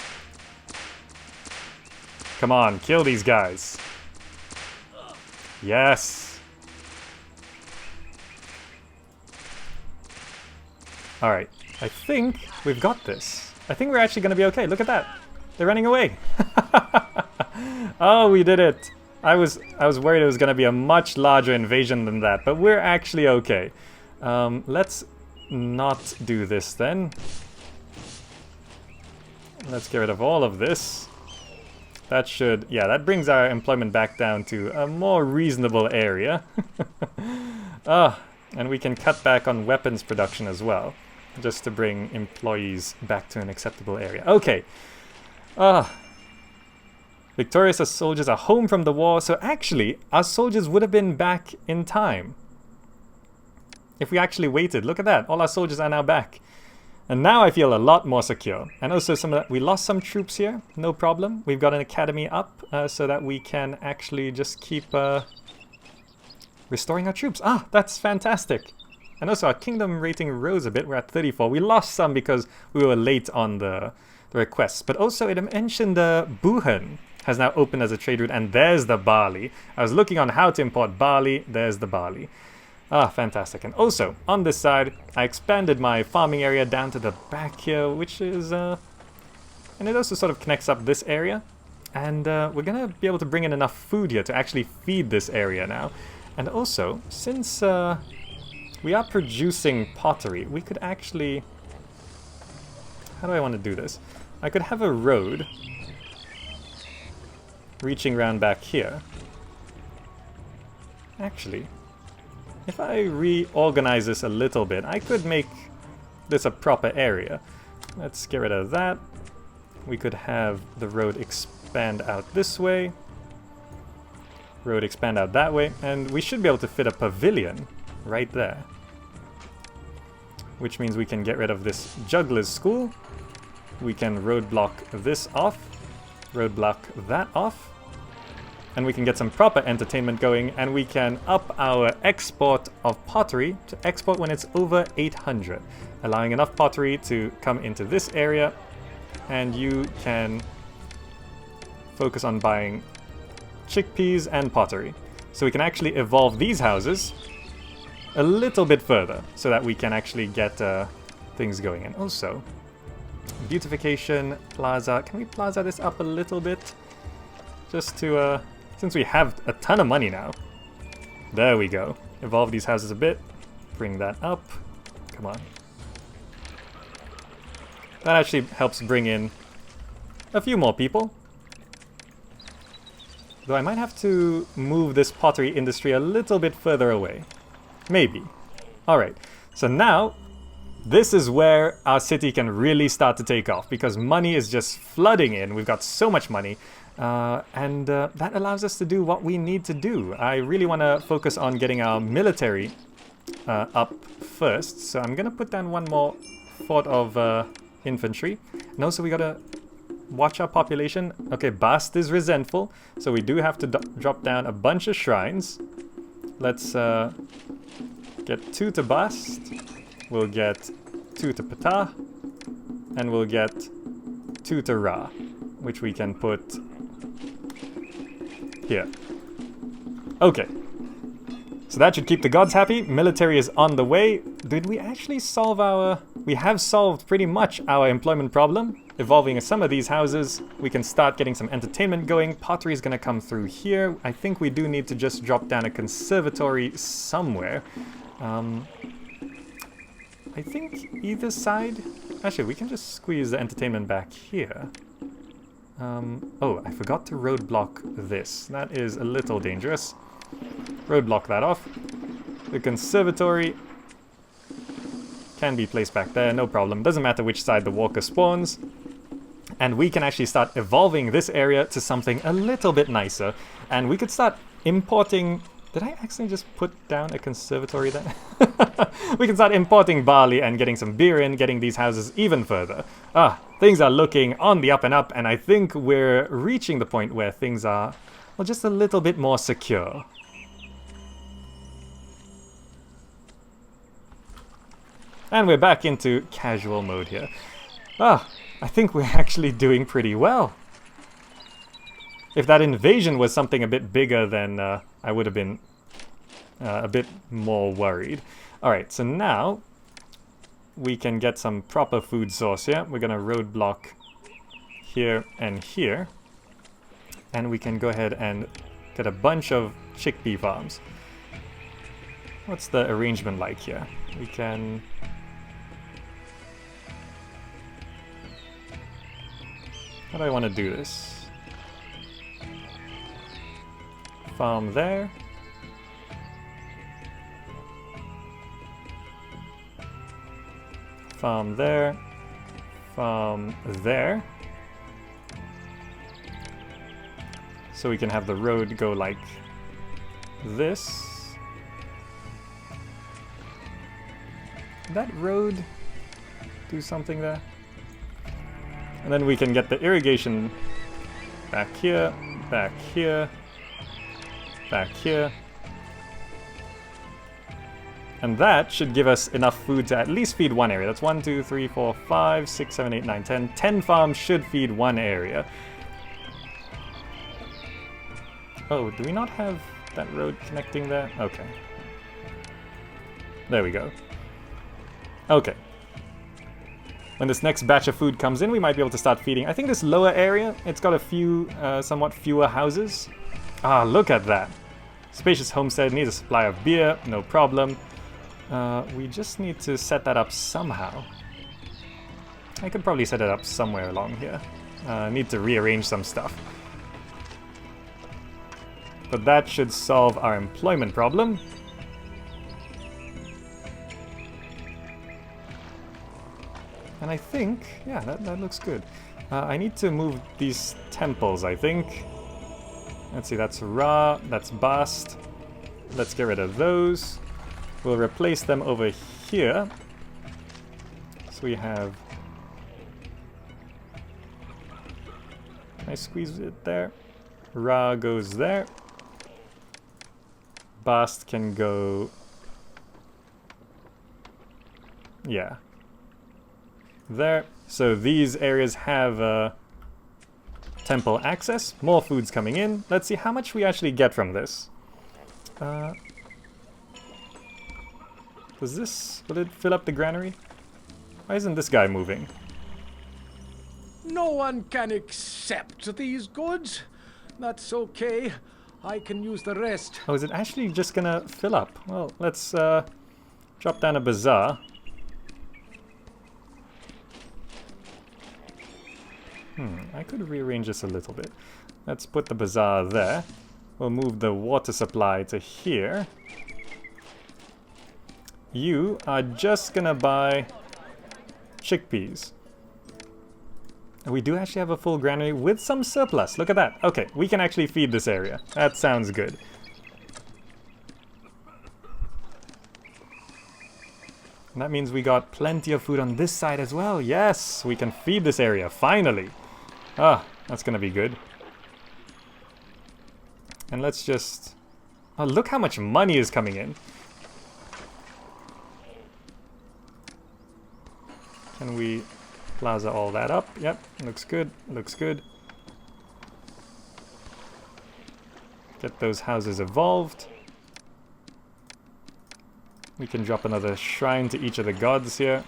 Come on, kill these guys. Yes. Alright, I think we've got this. I think we're actually going to be okay. Look at that. They're running away. Oh, we did it. I was worried it was going to be a much larger invasion than that, but we're actually okay. Let's not do this then. Let's get rid of all of this. That should, yeah, that brings our employment back down to a more reasonable area. And we can cut back on weapons production as well, just to bring employees back to an acceptable area. Okay. Victorious, our soldiers are home from the war, so actually, our soldiers would have been back in time. If we actually waited, look at that, all our soldiers are now back. And now I feel a lot more secure. And also we lost some troops here, no problem. We've got an academy up so that we can actually just keep restoring our troops. That's fantastic. And also our kingdom rating rose a bit, we're at 34. We lost some because we were late on the requests. But also it mentioned Buhan has now opened as a trade route, and there's the barley. I was looking on how to import barley, there's the barley. Fantastic. And also, on this side, I expanded my farming area down to the back here, which is, and it also sort of connects up this area. And we're gonna be able to bring in enough food here to actually feed this area now. And also, since we are producing pottery, we could actually... How do I want to do this? I could have a road reaching round back here. Actually... If I reorganize this a little bit, I could make this a proper area. Let's get rid of that. We could have the road expand out this way. Road expand out that way. And we should be able to fit a pavilion right there. Which means we can get rid of this juggler's school. We can roadblock this off. Roadblock that off. And we can get some proper entertainment going, and we can up our export of pottery to export when it's over 800, allowing enough pottery to come into this area, and you can focus on buying chickpeas and pottery. So we can actually evolve these houses a little bit further, so that we can actually get things going. And also, beautification, plaza, can we plaza this up a little bit? Just to... Since we have a ton of money now. There we go. Evolve these houses a bit. Bring that up. Come on. That actually helps bring in a few more people. Though I might have to move this pottery industry a little bit further away. Maybe. Alright. So now, this is where our city can really start to take off. Because money is just flooding in. We've got so much money. And that allows us to do what we need to do. I really want to focus on getting our military up first. So I'm going to put down one more fort of infantry. And also we got to watch our population. Okay, Bast is resentful. So we do have to drop down a bunch of shrines. Let's get 2 to Bast. We'll get 2 to Ptah. And we'll get 2 to Ra, which we can put... here. Okay. So that should keep the gods happy. Military is on the way. Did we actually solve our... We have solved pretty much our employment problem. Evolving some of these houses. We can start getting some entertainment going. Pottery is going to come through here. I think we do need to just drop down a conservatory somewhere. I think either side... Actually, we can just squeeze the entertainment back here. Oh, I forgot to roadblock this. That is a little dangerous. Roadblock that off. The conservatory can be placed back there, no problem. Doesn't matter which side the walker spawns. And we can actually start evolving this area to something a little bit nicer. And we could start importing... Did I actually just put down a conservatory there? We can start importing barley and getting some beer in, getting these houses even further. Things are looking on the up and up, and I think we're reaching the point where things are, well, just a little bit more secure. And we're back into casual mode here. I think we're actually doing pretty well. If that invasion was something a bit bigger, then I would have been a bit more worried. Alright, so now we can get some proper food source here. We're going to roadblock here and here. And we can go ahead and get a bunch of chickpea farms. What's the arrangement like here? We can... How do I want to do this? Farm there. Farm there. Farm there. So we can have the road go like this. Did that road do something there? And then we can get the irrigation back here, back here, back here. And that should give us enough food to at least feed one area. That's 1, 2, 3, 4, 5, 6, 7, 8, 9, 10. 10 farms should feed one area. Oh, do we not have that road connecting there? Okay. There we go. Okay. When this next batch of food comes in, we might be able to start feeding. I think this lower area, it's got a few, somewhat fewer houses. Ah, look at that. Spacious homestead, needs a supply of beer, no problem. We just need to set that up somehow. I could probably set it up somewhere along here. Need to rearrange some stuff. But that should solve our employment problem. And I think, yeah, that looks good. I need to move these temples, I think. Let's see, that's Ra, that's Bast. Let's get rid of those. We'll replace them over here. So we have... Can I squeeze it there? Ra goes there. Bast can go... Yeah. There. So these areas have temple access. More food's coming in. Let's see how much we actually get from this. Does this... Will it fill up the granary? Why isn't this guy moving? No one can accept these goods. That's okay. I can use the rest. Oh, is it actually just gonna fill up? Well, let's drop down a bazaar. I could rearrange this a little bit. Let's put the bazaar there. We'll move the water supply to here. You are just gonna buy chickpeas. And we do actually have a full granary with some surplus. Look at that. Okay, we can actually feed this area. That sounds good. And that means we got plenty of food on this side as well. Yes, we can feed this area, finally. Ah, that's gonna be good. And let's just... Oh, look how much money is coming in. Can we plaza all that up? Yep, looks good, looks good. Get those houses evolved. We can drop another shrine to each of the gods here.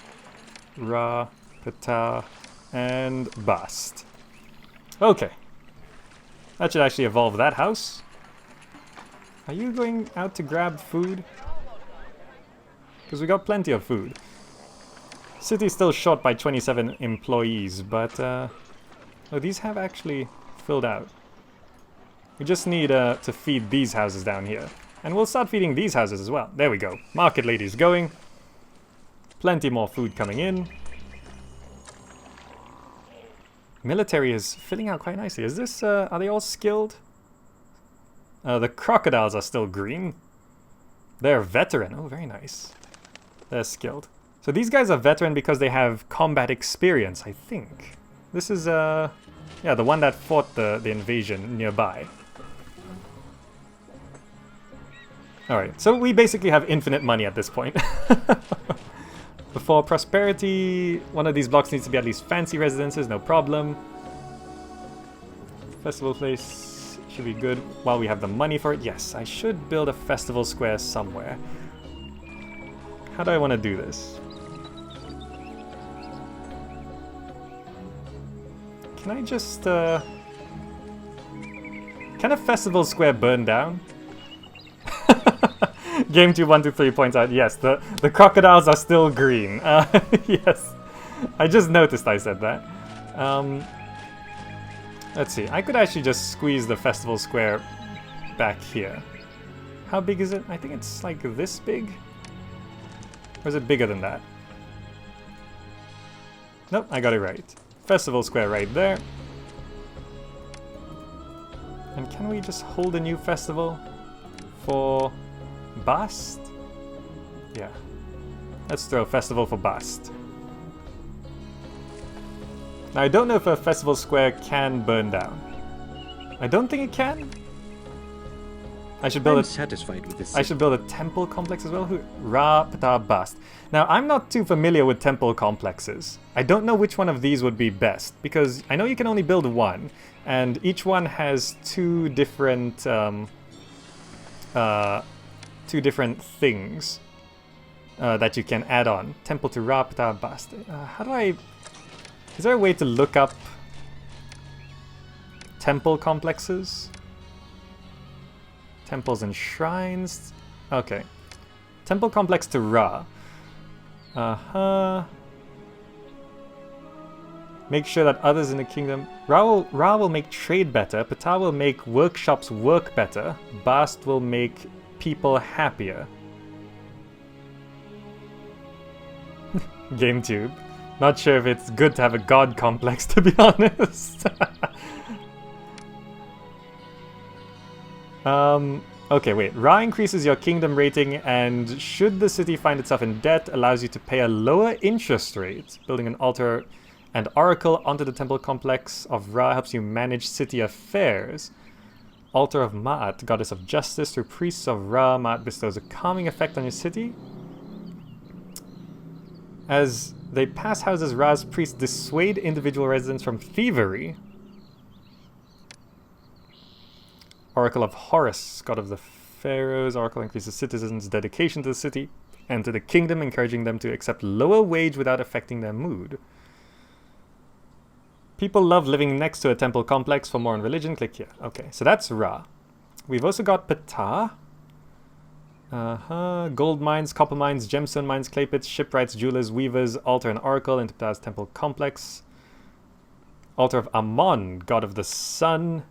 Ra, Ptah, and Bast. Okay. That should actually evolve that house. Are you going out to grab food? Because we got plenty of food. City's still short by 27 employees, but oh, these have actually filled out. We just need to feed these houses down here. And we'll start feeding these houses as well. There we go. Market lady's going. Plenty more food coming in. Military is filling out quite nicely. Is this, are they all skilled? The crocodiles are still green. They're veteran. Oh, very nice. They're skilled. So these guys are veteran because they have combat experience, I think. This is, yeah, the one that fought the invasion nearby. Alright, so we basically have infinite money at this point. For prosperity, one of these blocks needs to be at least fancy residences, no problem. Festival place should be good while we have the money for it. Yes, I should build a festival square somewhere. How do I want to do this? Can I just, can a festival square burn down? GameTube123 points out, yes, the crocodiles are still green. Yes, I just noticed I said that. Let's see, I could actually just squeeze the festival square back here. How big is it? I think it's like this big? Or is it bigger than that? Nope, I got it right. Festival square right there. And can we just hold a new festival for Bast? Yeah. Let's throw a festival for Bast. Now I don't know if a festival square can burn down. I don't think it can. I should build satisfied with this. I should build a temple complex as well. Ra Ptah Bast. Now I'm not too familiar with temple complexes. I don't know which one of these would be best because I know you can only build one, and each one has two different things that you can add on. Temple to Ra Ptah Bast. How do I? Is there a way to look up temple complexes? Temples and shrines. Okay. Temple complex to Ra. Make sure that others in the kingdom... Ra will make trade better. Ptah will make workshops work better. Bast will make people happier. GameTube. Not sure if it's good to have a god complex, to be honest. Okay, wait. Ra increases your kingdom rating, and should the city find itself in debt, allows you to pay a lower interest rate. Building an altar and oracle onto the temple complex of Ra helps you manage city affairs. Altar of Ma'at, goddess of justice, through priests of Ra, Ma'at bestows a calming effect on your city. As they pass houses, Ra's priests dissuade individual residents from thievery. Oracle of Horus, god of the pharaohs. Oracle increases citizens' dedication to the city and to the kingdom, encouraging them to accept lower wage without affecting their mood. People love living next to a temple complex. For more on religion, click here. Okay, so that's Ra. We've also got Ptah. Gold mines, copper mines, gemstone mines, clay pits, shipwrights, jewelers, weavers, altar and oracle into Ptah's temple complex. Altar of Amon, god of the sun.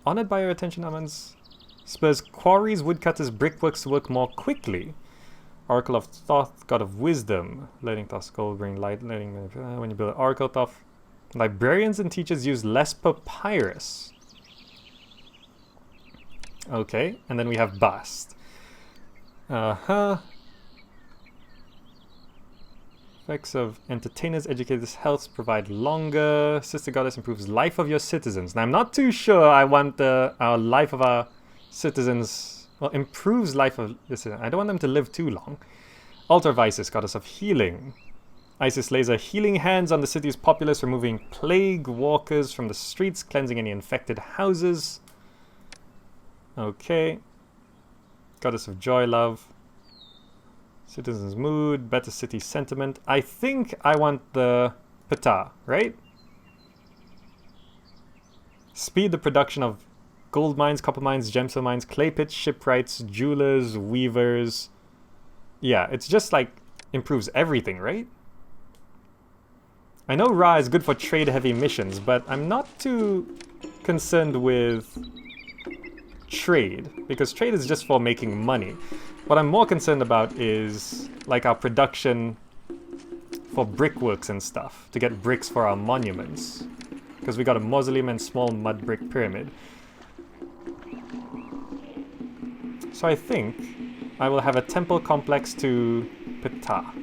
Honored by your attention, Amon's spurs quarries, woodcutters, brickworks to work more quickly. Oracle of Thoth, god of wisdom. Learning Thoth's gold, bring light, learning when you build an oracle Thoth. Librarians and teachers use less papyrus. Okay, and then we have Bast. Effects of entertainers, educators, health provide longer. Sister Goddess improves life of your citizens. Now I'm not too sure I want our life of our citizens, well, improves life of the citizens. I don't want them to live too long. Altar of Isis, goddess of healing. Isis lays her healing hands on the city's populace, removing plague walkers from the streets, cleansing any infected houses. Okay. Goddess of joy, love. Citizens' mood, better city sentiment. I think I want the Ptah, right? Speed the production of gold mines, copper mines, gemstone mines, clay pits, shipwrights, jewelers, weavers. Yeah, it's just like improves everything, right? I know Ra is good for trade-heavy missions, but I'm not too concerned with trade, because trade is just for making money. What I'm more concerned about is like our production for brickworks and stuff, to get bricks for our monuments, because we got a mausoleum and small mud brick pyramid. So I think I will have a temple complex to Ptah.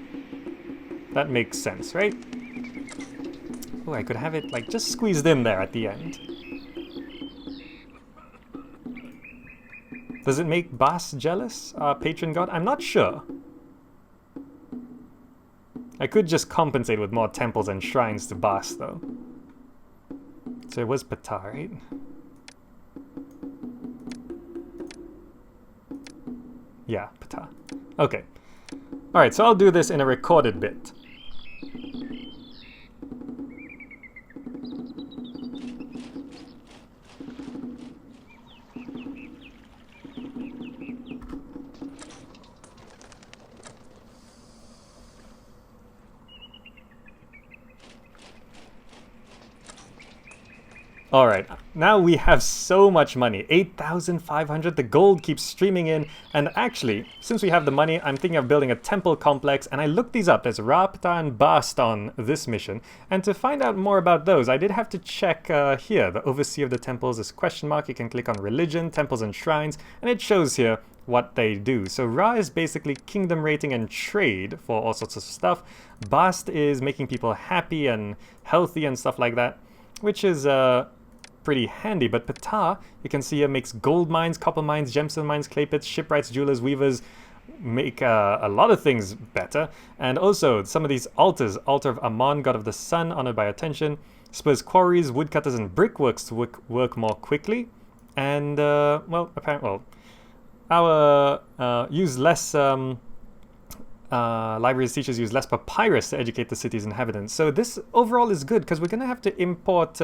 That makes sense, right? Oh, I could have it like just squeezed in there at the end. Does it make Bast jealous, our patron god? I'm not sure. I could just compensate with more temples and shrines to Bast, though. So it was Ptah, right? Yeah, Ptah. Okay. Alright, so I'll do this in a recorded bit. Alright, now we have so much money. 8,500, the gold keeps streaming in. And actually, since we have the money, I'm thinking of building a temple complex. And I looked these up. There's Ra, Ptah, and Bast on this mission. And to find out more about those, I did have to check here. The overseer of the temples is question mark. You can click on religion, temples, and shrines. And it shows here what they do. So Ra is basically kingdom rating and trade for all sorts of stuff. Bast is making people happy and healthy and stuff like that, which is pretty handy. But Ptah, you can see here, makes gold mines, copper mines, gemstone mines, clay pits, shipwrights, jewelers, weavers, make a lot of things better. And also some of these altars, altar of Amon, god of the sun, honored by attention, spurs quarries, woodcutters, and brickworks to work more quickly. And well, apparently, well, our use less libraries teachers use less papyrus to educate the city's inhabitants. So this overall is good because we're going to have to import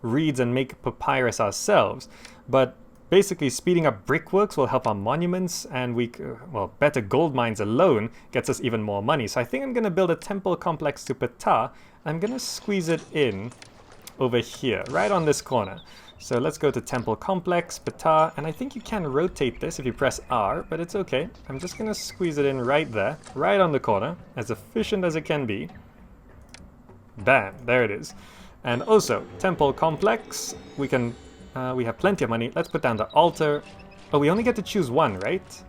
reeds and make papyrus ourselves. But basically speeding up brickworks will help our monuments, and well, better gold mines alone gets us even more money. So I think I'm going to build a temple complex to Ptah. I'm going to squeeze it in over here, right on this corner. So let's go to Temple Complex, Ptah, and I think you can rotate this if you press R, but it's okay. I'm just going to squeeze it in right there, right on the corner, as efficient as it can be. Bam, there it is. And also, Temple Complex, we have plenty of money. Let's put down the altar. Oh, we only get to choose one, right?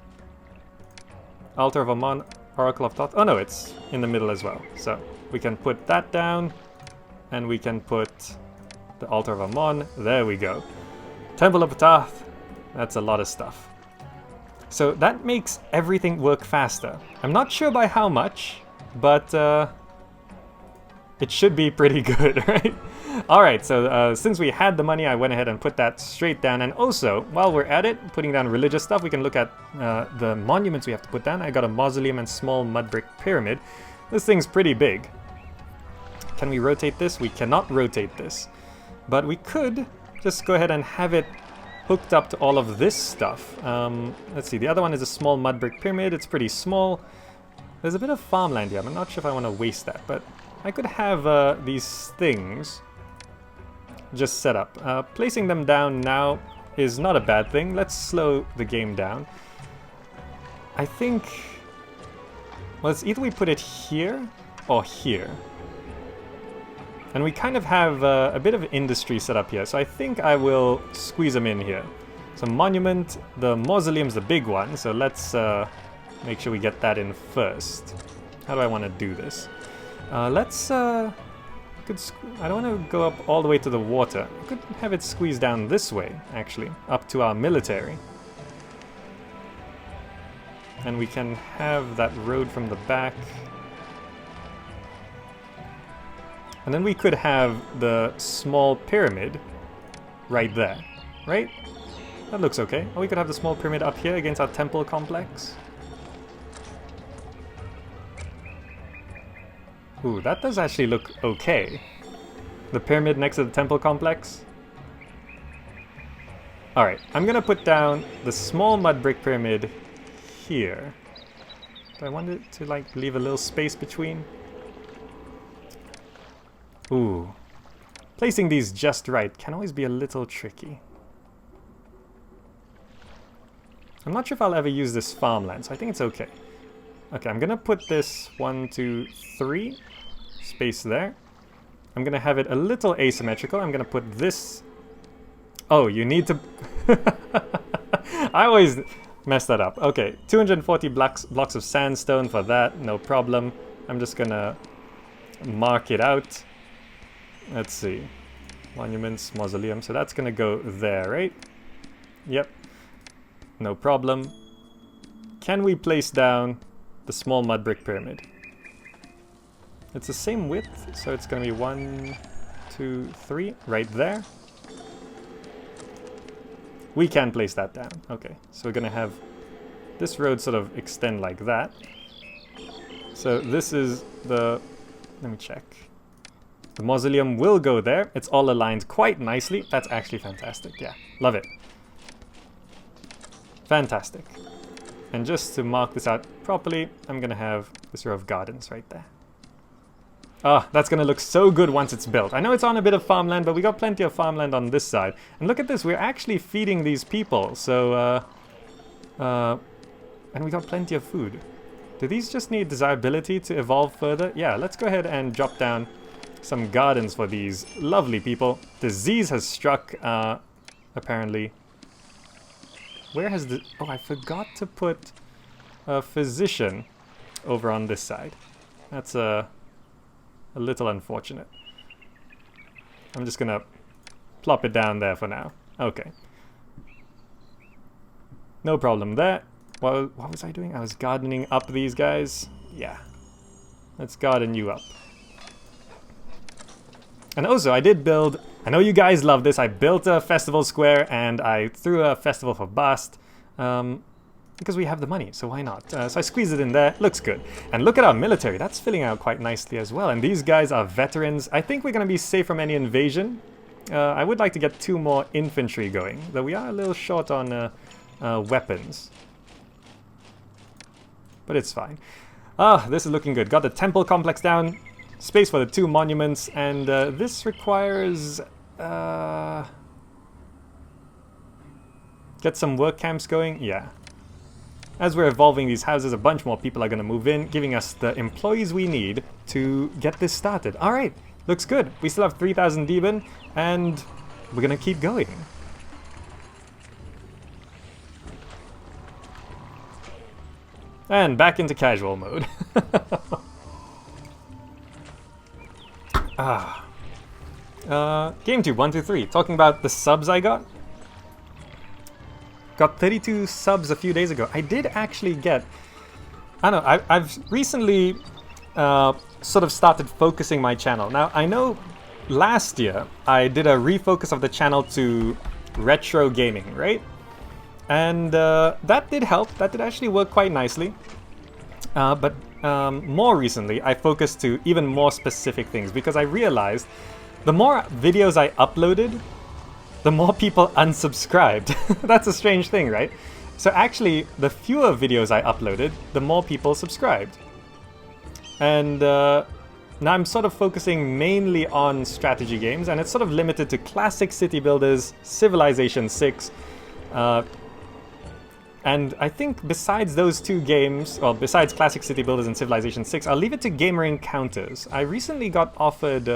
Altar of Amon, Oracle of Thoth. Oh no, it's in the middle as well. So we can put that down, and we can put the Altar of Amon. There we go. Temple of Ptah. That's a lot of stuff. So that makes everything work faster. I'm not sure by how much, but it should be pretty good, right? Alright, so since we had the money, I went ahead and put that straight down. And also, while we're at it, putting down religious stuff, we can look at the monuments we have to put down. I got a mausoleum and small mud brick pyramid. This thing's pretty big. Can we rotate this? We cannot rotate this. But we could just go ahead and have it hooked up to all of this stuff. Let's see, the other one is a small mud brick pyramid. It's pretty small. There's a bit of farmland here. I'm not sure if I want to waste that, but I could have these things just set up. Placing them down now is not a bad thing. Let's slow the game down. I think, well, it's either we put it here or here. And we kind of have a bit of industry set up here, so I think I will squeeze them in here. So monument, the mausoleum's the big one, so let's make sure we get that in first. How do I want to do this? I don't want to go up all the way to the water. I could have it squeeze down this way, actually, up to our military. And we can have that road from the back. And then we could have the small pyramid right there, right? That looks okay. Or we could have the small pyramid up here against our temple complex. Ooh, that does actually look okay. The pyramid next to the temple complex. Alright, I'm gonna put down the small mud brick pyramid here. Do I want it to like leave a little space between? Ooh. Placing these just right can always be a little tricky. I'm not sure if I'll ever use this farmland, so I think it's okay. Okay, I'm gonna put this 1, 2, 3 space there. I'm gonna have it a little asymmetrical. I'm gonna put this... Oh, you need to... I always mess that up. Okay, 240 blocks of sandstone for that, no problem. I'm just gonna mark it out. Let's see. Monuments, mausoleum. So that's gonna go there, right? Yep. No problem. Can we place down the small mud brick pyramid? It's the same width, so it's gonna be 1, 2, 3, right there. We can place that down. Okay, so we're gonna have this road sort of extend like that. So this is the... Let me check. The mausoleum will go there. It's all aligned quite nicely. That's actually fantastic. Yeah, love it. Fantastic. And just to mark this out properly, I'm gonna have this row of gardens right there. Oh, that's gonna look so good once it's built. I know it's on a bit of farmland, but we got plenty of farmland on this side. And look at this, we're actually feeding these people. So, and we got plenty of food. Do these just need desirability to evolve further? Yeah, let's go ahead and drop down some gardens for these lovely people. Disease has struck, apparently. Where has the... Oh, I forgot to put a physician over on this side. That's a little unfortunate. I'm just gonna plop it down there for now. Okay. No problem there. Well, what was I doing? I was gardening up these guys. Yeah. Let's garden you up. And also, I did build... I know you guys love this. I built a festival square and I threw a festival for Bast. Because we have the money, so why not? So I squeezed it in there. Looks good. And look at our military. That's filling out quite nicely as well. And these guys are veterans. I think we're going to be safe from any invasion. I would like to get 2 more infantry going, though we are a little short on weapons. But it's fine. Ah, this is looking good. Got the temple complex down. Space for the 2 monuments. And this requires... get some work camps going? Yeah. As we're evolving these houses, a bunch more people are going to move in, giving us the employees we need to get this started. Alright, looks good. We still have 3,000 Deben, and we're going to keep going. And back into casual mode. GameTube123, talking about the subs I got. Got 32 subs a few days ago. I did actually get... I don't know, I've recently sort of started focusing my channel. Now, I know last year I did a refocus of the channel to retro gaming, right? And that did help. That did actually work quite nicely. But more recently, I focused to even more specific things because I realized the more videos I uploaded, the more people unsubscribed. That's a strange thing, right? So actually, the fewer videos I uploaded, the more people subscribed. And now I'm sort of focusing mainly on strategy games, and it's sort of limited to classic city builders, Civilization 6, and I think besides those 2 games, well, besides classic city builders and Civilization 6, I'll leave it to Gamer Encounters. I recently got offered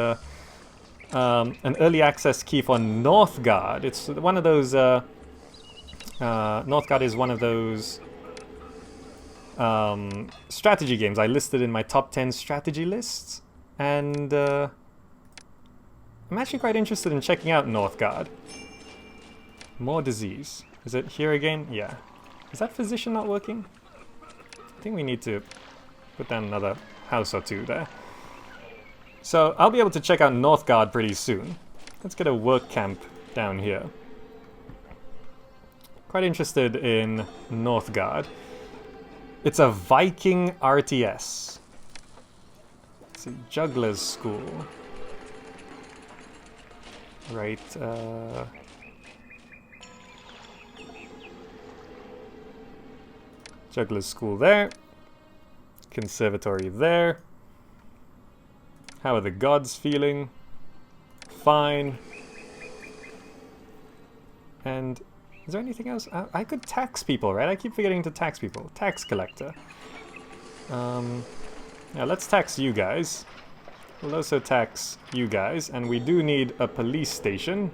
an early access key for Northgard. It's one of those... Northgard is one of those strategy games I listed in my top 10 strategy lists. And I'm actually quite interested in checking out Northgard. More disease. Is it here again? Yeah. Is that physician not working? I think we need to put down another house or 2 there. So I'll be able to check out Northgard pretty soon. Let's get a work camp down here. Quite interested in Northgard. It's a Viking RTS. It's a juggler's school. Right, juggler's school there. Conservatory there. How are the gods feeling? Fine. And is there anything else? I could tax people, right? I keep forgetting to tax people. Tax collector. Yeah, let's tax you guys. We'll also tax you guys, and we do need a police station.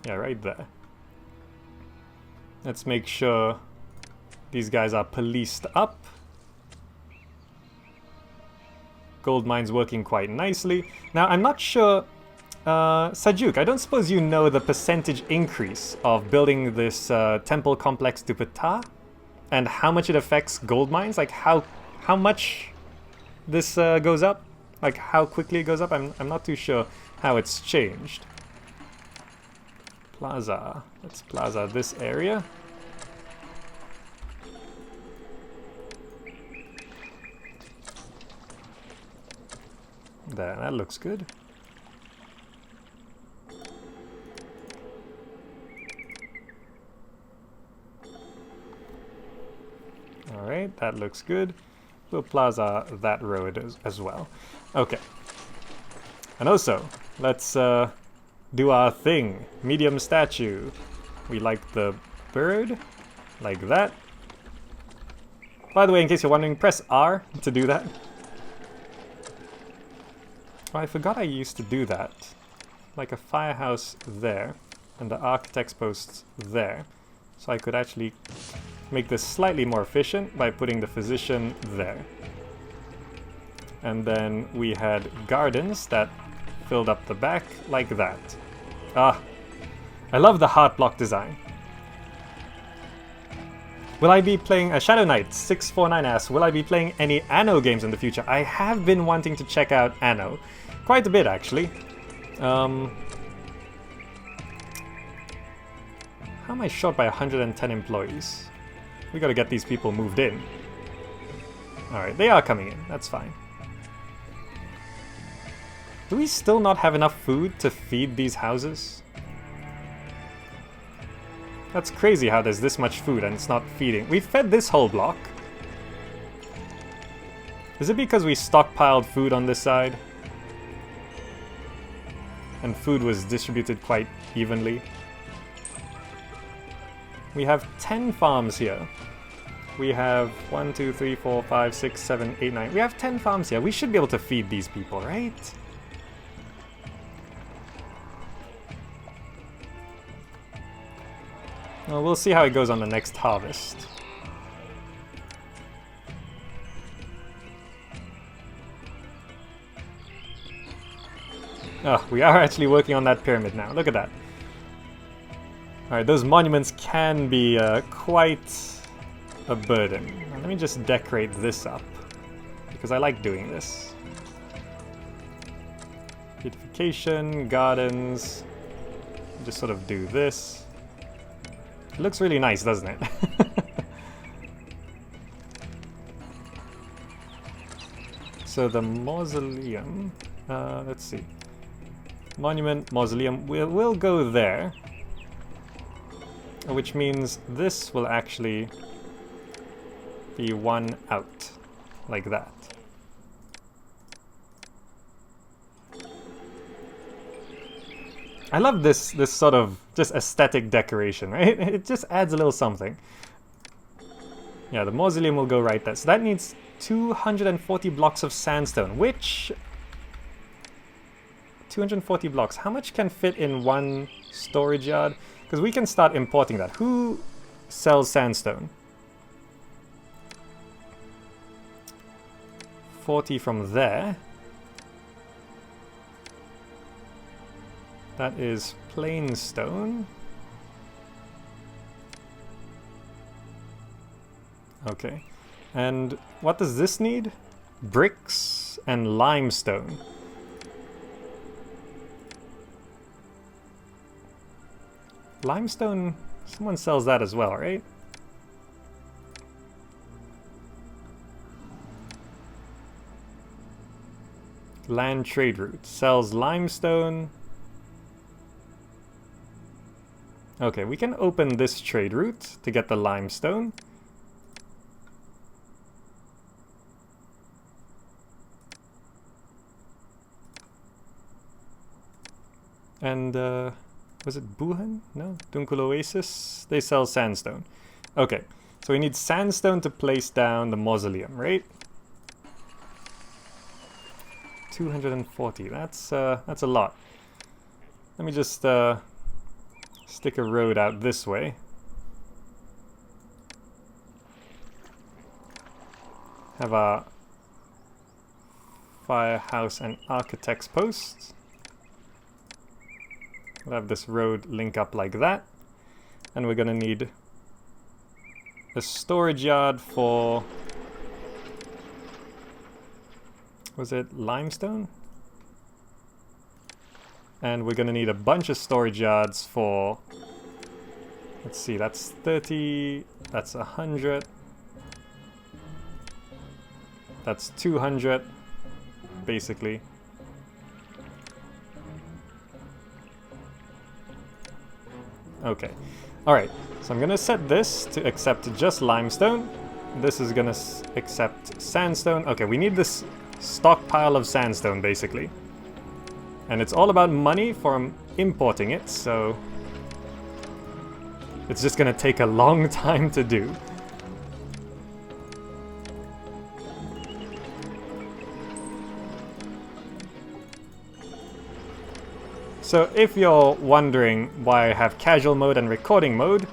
Yeah, right there. Let's make sure these guys are policed up. Gold mine's working quite nicely. Now, I'm not sure... Sajuk, I don't suppose you know the percentage increase of building this temple complex to Ptah? And how much it affects gold mines? Like, how much this goes up? Like, how quickly it goes up? I'm not too sure how it's changed. Plaza. Let's plaza this area. There, that looks good. Alright, that looks good. We'll plaza that road as well. Okay. And also, let's do our thing. Medium statue. We like the bird. Like that. By the way, in case you're wondering, press R to do that. Oh, I forgot I used to do that. Like a firehouse there, and the architect's posts there. So I could actually make this slightly more efficient by putting the physician there. And then we had gardens that filled up the back like that. Ah, I love the heart block design. Will I be playing Shadow Knight 649 asks, will I be playing any Anno games in the future? I have been wanting to check out Anno. Quite a bit, actually. How am I short by 110 employees? We gotta get these people moved in. Alright, they are coming in. That's fine. Do we still not have enough food to feed these houses? That's crazy how there's this much food and it's not feeding. We fed this whole block. Is it because we stockpiled food on this side? And food was distributed quite evenly? We have 10 farms here. We have 1, 2, 3, 4, 5, 6, 7, 8, 9. We have 10 farms here. We should be able to feed these people, right? Well, we'll see how it goes on the next harvest. Oh, we are actually working on that pyramid now. Look at that. Alright, those monuments can be quite a burden. Now, let me just decorate this up, because I like doing this. Beautification, gardens. Just sort of do this. It looks really nice, doesn't it? So the mausoleum, let's see. Monument, mausoleum, we'll go there. Which means this will actually be one out, like that. I love this sort of just aesthetic decoration, right? It just adds a little something. Yeah, the mausoleum will go right there. So that needs 240 blocks of sandstone, which... 240 blocks. How much can fit in one storage yard? Because we can start importing that. Who sells sandstone? 40 from there. That is plain stone. Okay. And what does this need? Bricks and limestone. Limestone, someone sells that as well, right? Land trade route sells limestone. Okay, we can open this trade route to get the limestone. And, was it Buhan? No? Dunkul Oasis? They sell sandstone. Okay, so we need sandstone to place down the mausoleum, right? 240, that's a lot. Let me just, stick a road out this way. Have a firehouse and architect's post. We'll have this road link up like that. And we're gonna need a storage yard for... was it limestone? And we're gonna need a bunch of storage yards for... let's see, that's 30, that's 100, that's 200, basically. Okay, alright, so I'm gonna set this to accept just limestone. This is gonna accept sandstone. Okay, we need this stockpile of sandstone, basically. And it's all about money for importing it, so... it's just gonna take a long time to do. So if you're wondering why I have casual mode and recording mode,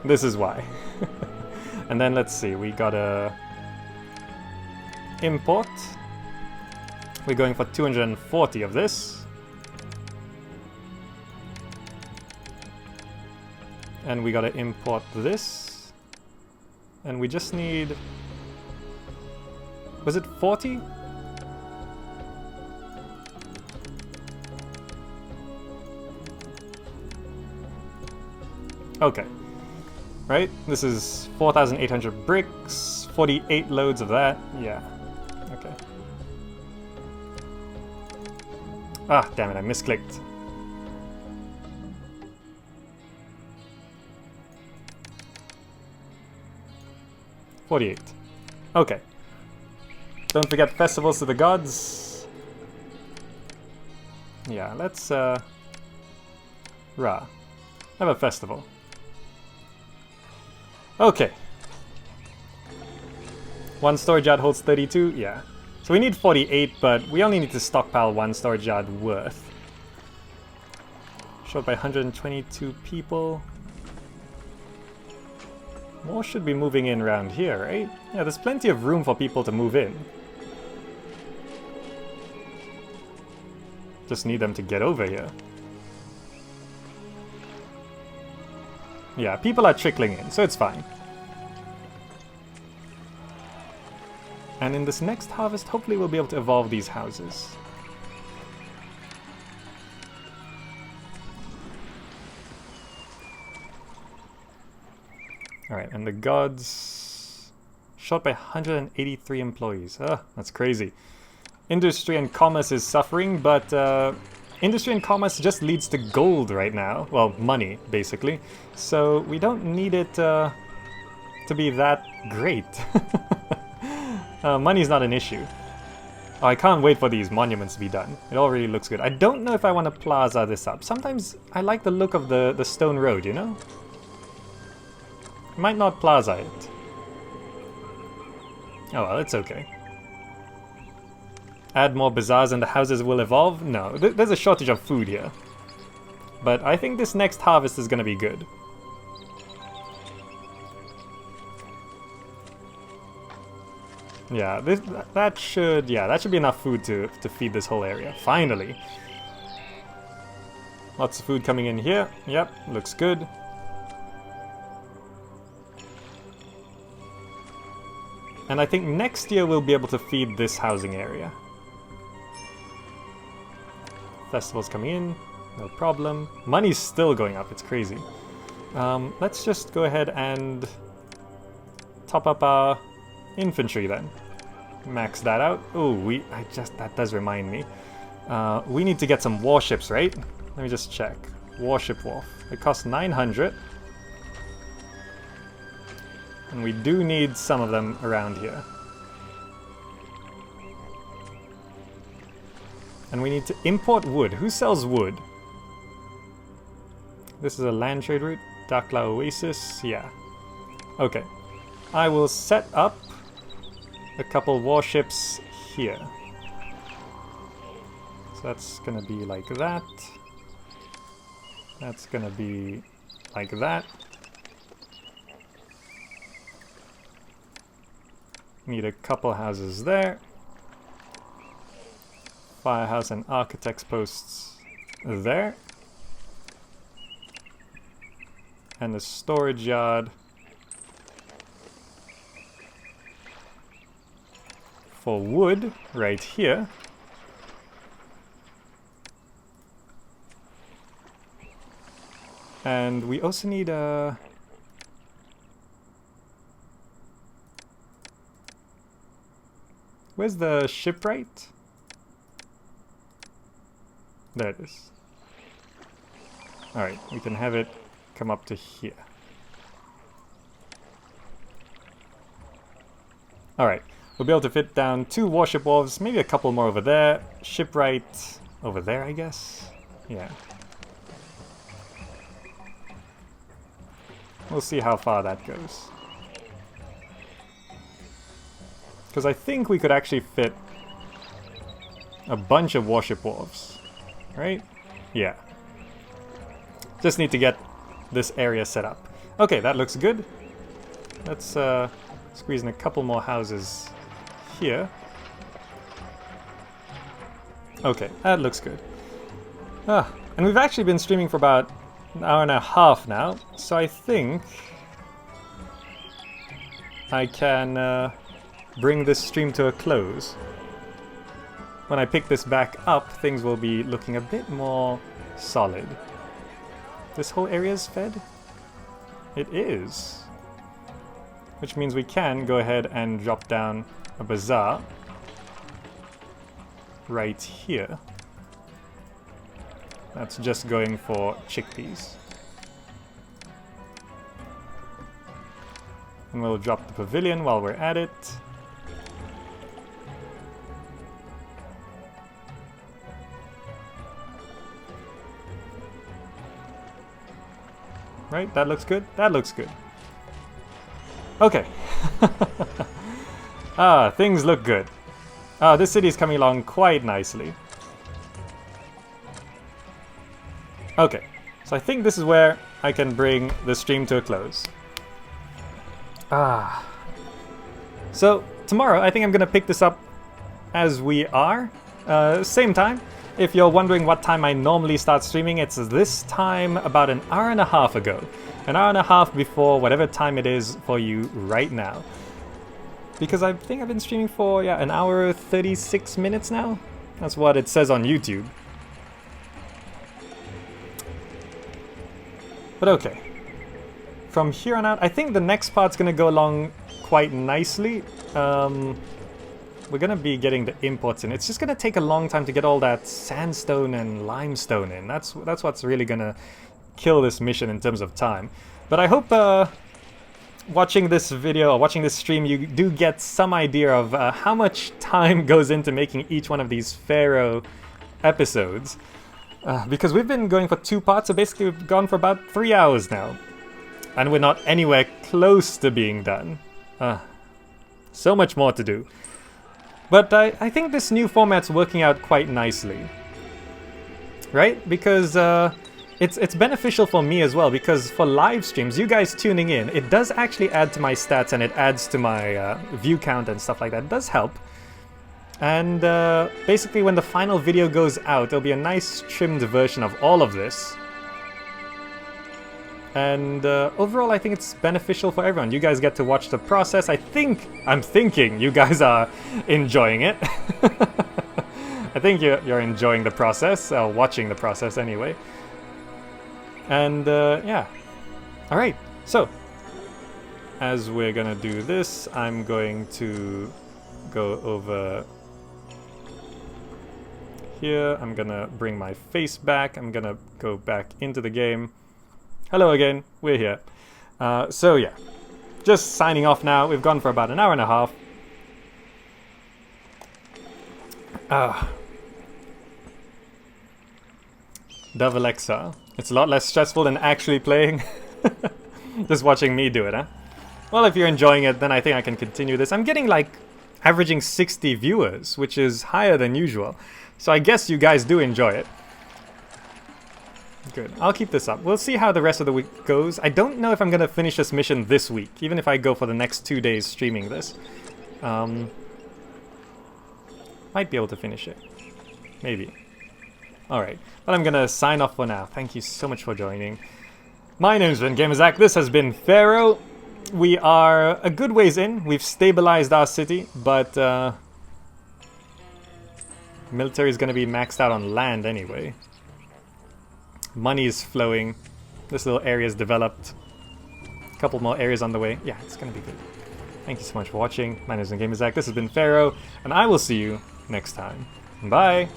this is why. And then let's see, we gotta import. We're going for 240 of this. And we gotta import this. And we just need... was it 40? Okay. Right? This is 4,800 bricks, 48 loads of that. Yeah. Okay. Ah, damn it, I misclicked. $48. Okay. Don't forget festivals to the gods. Yeah, let's Ra. Have a festival. Okay. One storage yard holds 32, yeah. So we need 48, but we only need to stockpile one storage yard worth. Short by 122 people. More should be moving in around here, right? Yeah, there's plenty of room for people to move in. Just need them to get over here. Yeah, people are trickling in, so it's fine. And in this next harvest, hopefully we'll be able to evolve these houses. Alright, and the gods... shot by 183 employees. That's crazy. Industry and commerce is suffering, but industry and commerce just leads to gold right now. Well, money, basically. So we don't need it to be that great. Money's not an issue. Oh, I can't wait for these monuments to be done. It already looks good. I don't know if I want to plaza this up. Sometimes I like the look of the stone road, you know? Might not plaza it. Oh well, it's okay. Add more bazaars and the houses will evolve? No, there's a shortage of food here. But I think this next harvest is gonna be good. Yeah, that should be enough food to feed this whole area. Finally. Lots of food coming in here. Yep, looks good. And I think next year we'll be able to feed this housing area. Festivals coming in, no problem. Money's still going up, it's crazy. Let's just go ahead and top up our infantry then. Max that out. Oh, that does remind me. We need to get some warships, right? Let me just check. Warship Wharf. It costs 900. And we do need some of them around here. And we need to import wood. Who sells wood? This is a land trade route. Dakla Oasis. Yeah. Okay. I will set up a couple warships here. So that's gonna be like that. That's gonna be like that. Need a couple houses there. Firehouse and architect's posts there. And the storage yard for wood right here. And we also need a... where's the shipwright? There it is. Alright, we can have it come up to here. Alright, we'll be able to fit down 2 warship wharves, maybe a couple more over there. Shipwright over there, I guess? Yeah. We'll see how far that goes. Because I think we could actually fit a bunch of warship wharves, right? Yeah. Just need to get this area set up. Okay, that looks good. Let's squeeze in a couple more houses here. Okay, that looks good. And we've actually been streaming for about an hour and a half now, so I think I can bring this stream to a close. When I pick this back up, things will be looking a bit more solid. This whole area is fed? It is. Which means we can go ahead and drop down a bazaar right here. That's just going for chickpeas. And we'll drop the pavilion while we're at it. Right, that looks good? That looks good. Okay. Things look good. This city is coming along quite nicely. Okay, so I think this is where I can bring the stream to a close. So, tomorrow I think I'm gonna pick this up as we are. Same time. If you're wondering what time I normally start streaming, it's this time about an hour and a half ago. An hour and a half before whatever time it is for you right now. Because I think I've been streaming for, yeah, an hour 36 minutes now? That's what it says on YouTube. But okay. From here on out, I think the next part's gonna go along quite nicely. We're gonna be getting the imports in. It's just gonna take a long time to get all that sandstone and limestone in. That's what's really gonna kill this mission in terms of time. But I hope watching this video or watching this stream, you do get some idea of how much time goes into making each one of these Pharaoh episodes. Because we've been going for 2 parts, so basically we've gone for about 3 hours now. And we're not anywhere close to being done. So much more to do. But I think this new format's working out quite nicely. Right? Because it's beneficial for me as well, because for live streams, you guys tuning in, it does actually add to my stats and it adds to my view count and stuff like that. It does help. And basically when the final video goes out, there'll be a nice trimmed version of all of this. And overall, I think it's beneficial for everyone. You guys get to watch the process. I'm thinking you guys are enjoying it. I think you're enjoying the process, watching the process anyway. And yeah. Alright, so as we're gonna do this, I'm going to go over here. I'm gonna bring my face back. I'm gonna go back into the game. Hello again, we're here. So yeah, just signing off now. We've gone for about an hour and a half. Dove Alexa. It's a lot less stressful than actually playing. Just watching me do it, huh? Well, if you're enjoying it, then I think I can continue this. I'm getting like averaging 60 viewers, which is higher than usual. So I guess you guys do enjoy it. Good. I'll keep this up. We'll see how the rest of the week goes. I don't know if I'm going to finish this mission this week, even if I go for the next 2 days streaming this. Might be able to finish it. Maybe. Alright. But I'm going to sign off for now. Thank you so much for joining. My name's been GamerZach. This has been Pharaoh. We are a good ways in. We've stabilized our city, but military is going to be maxed out on land anyway. Money is flowing. This little area is developed. A couple more areas on the way. Yeah, it's gonna be good. Thank you so much for watching. My name is GamerZach. This has been Pharaoh, and I will see you next time. Bye!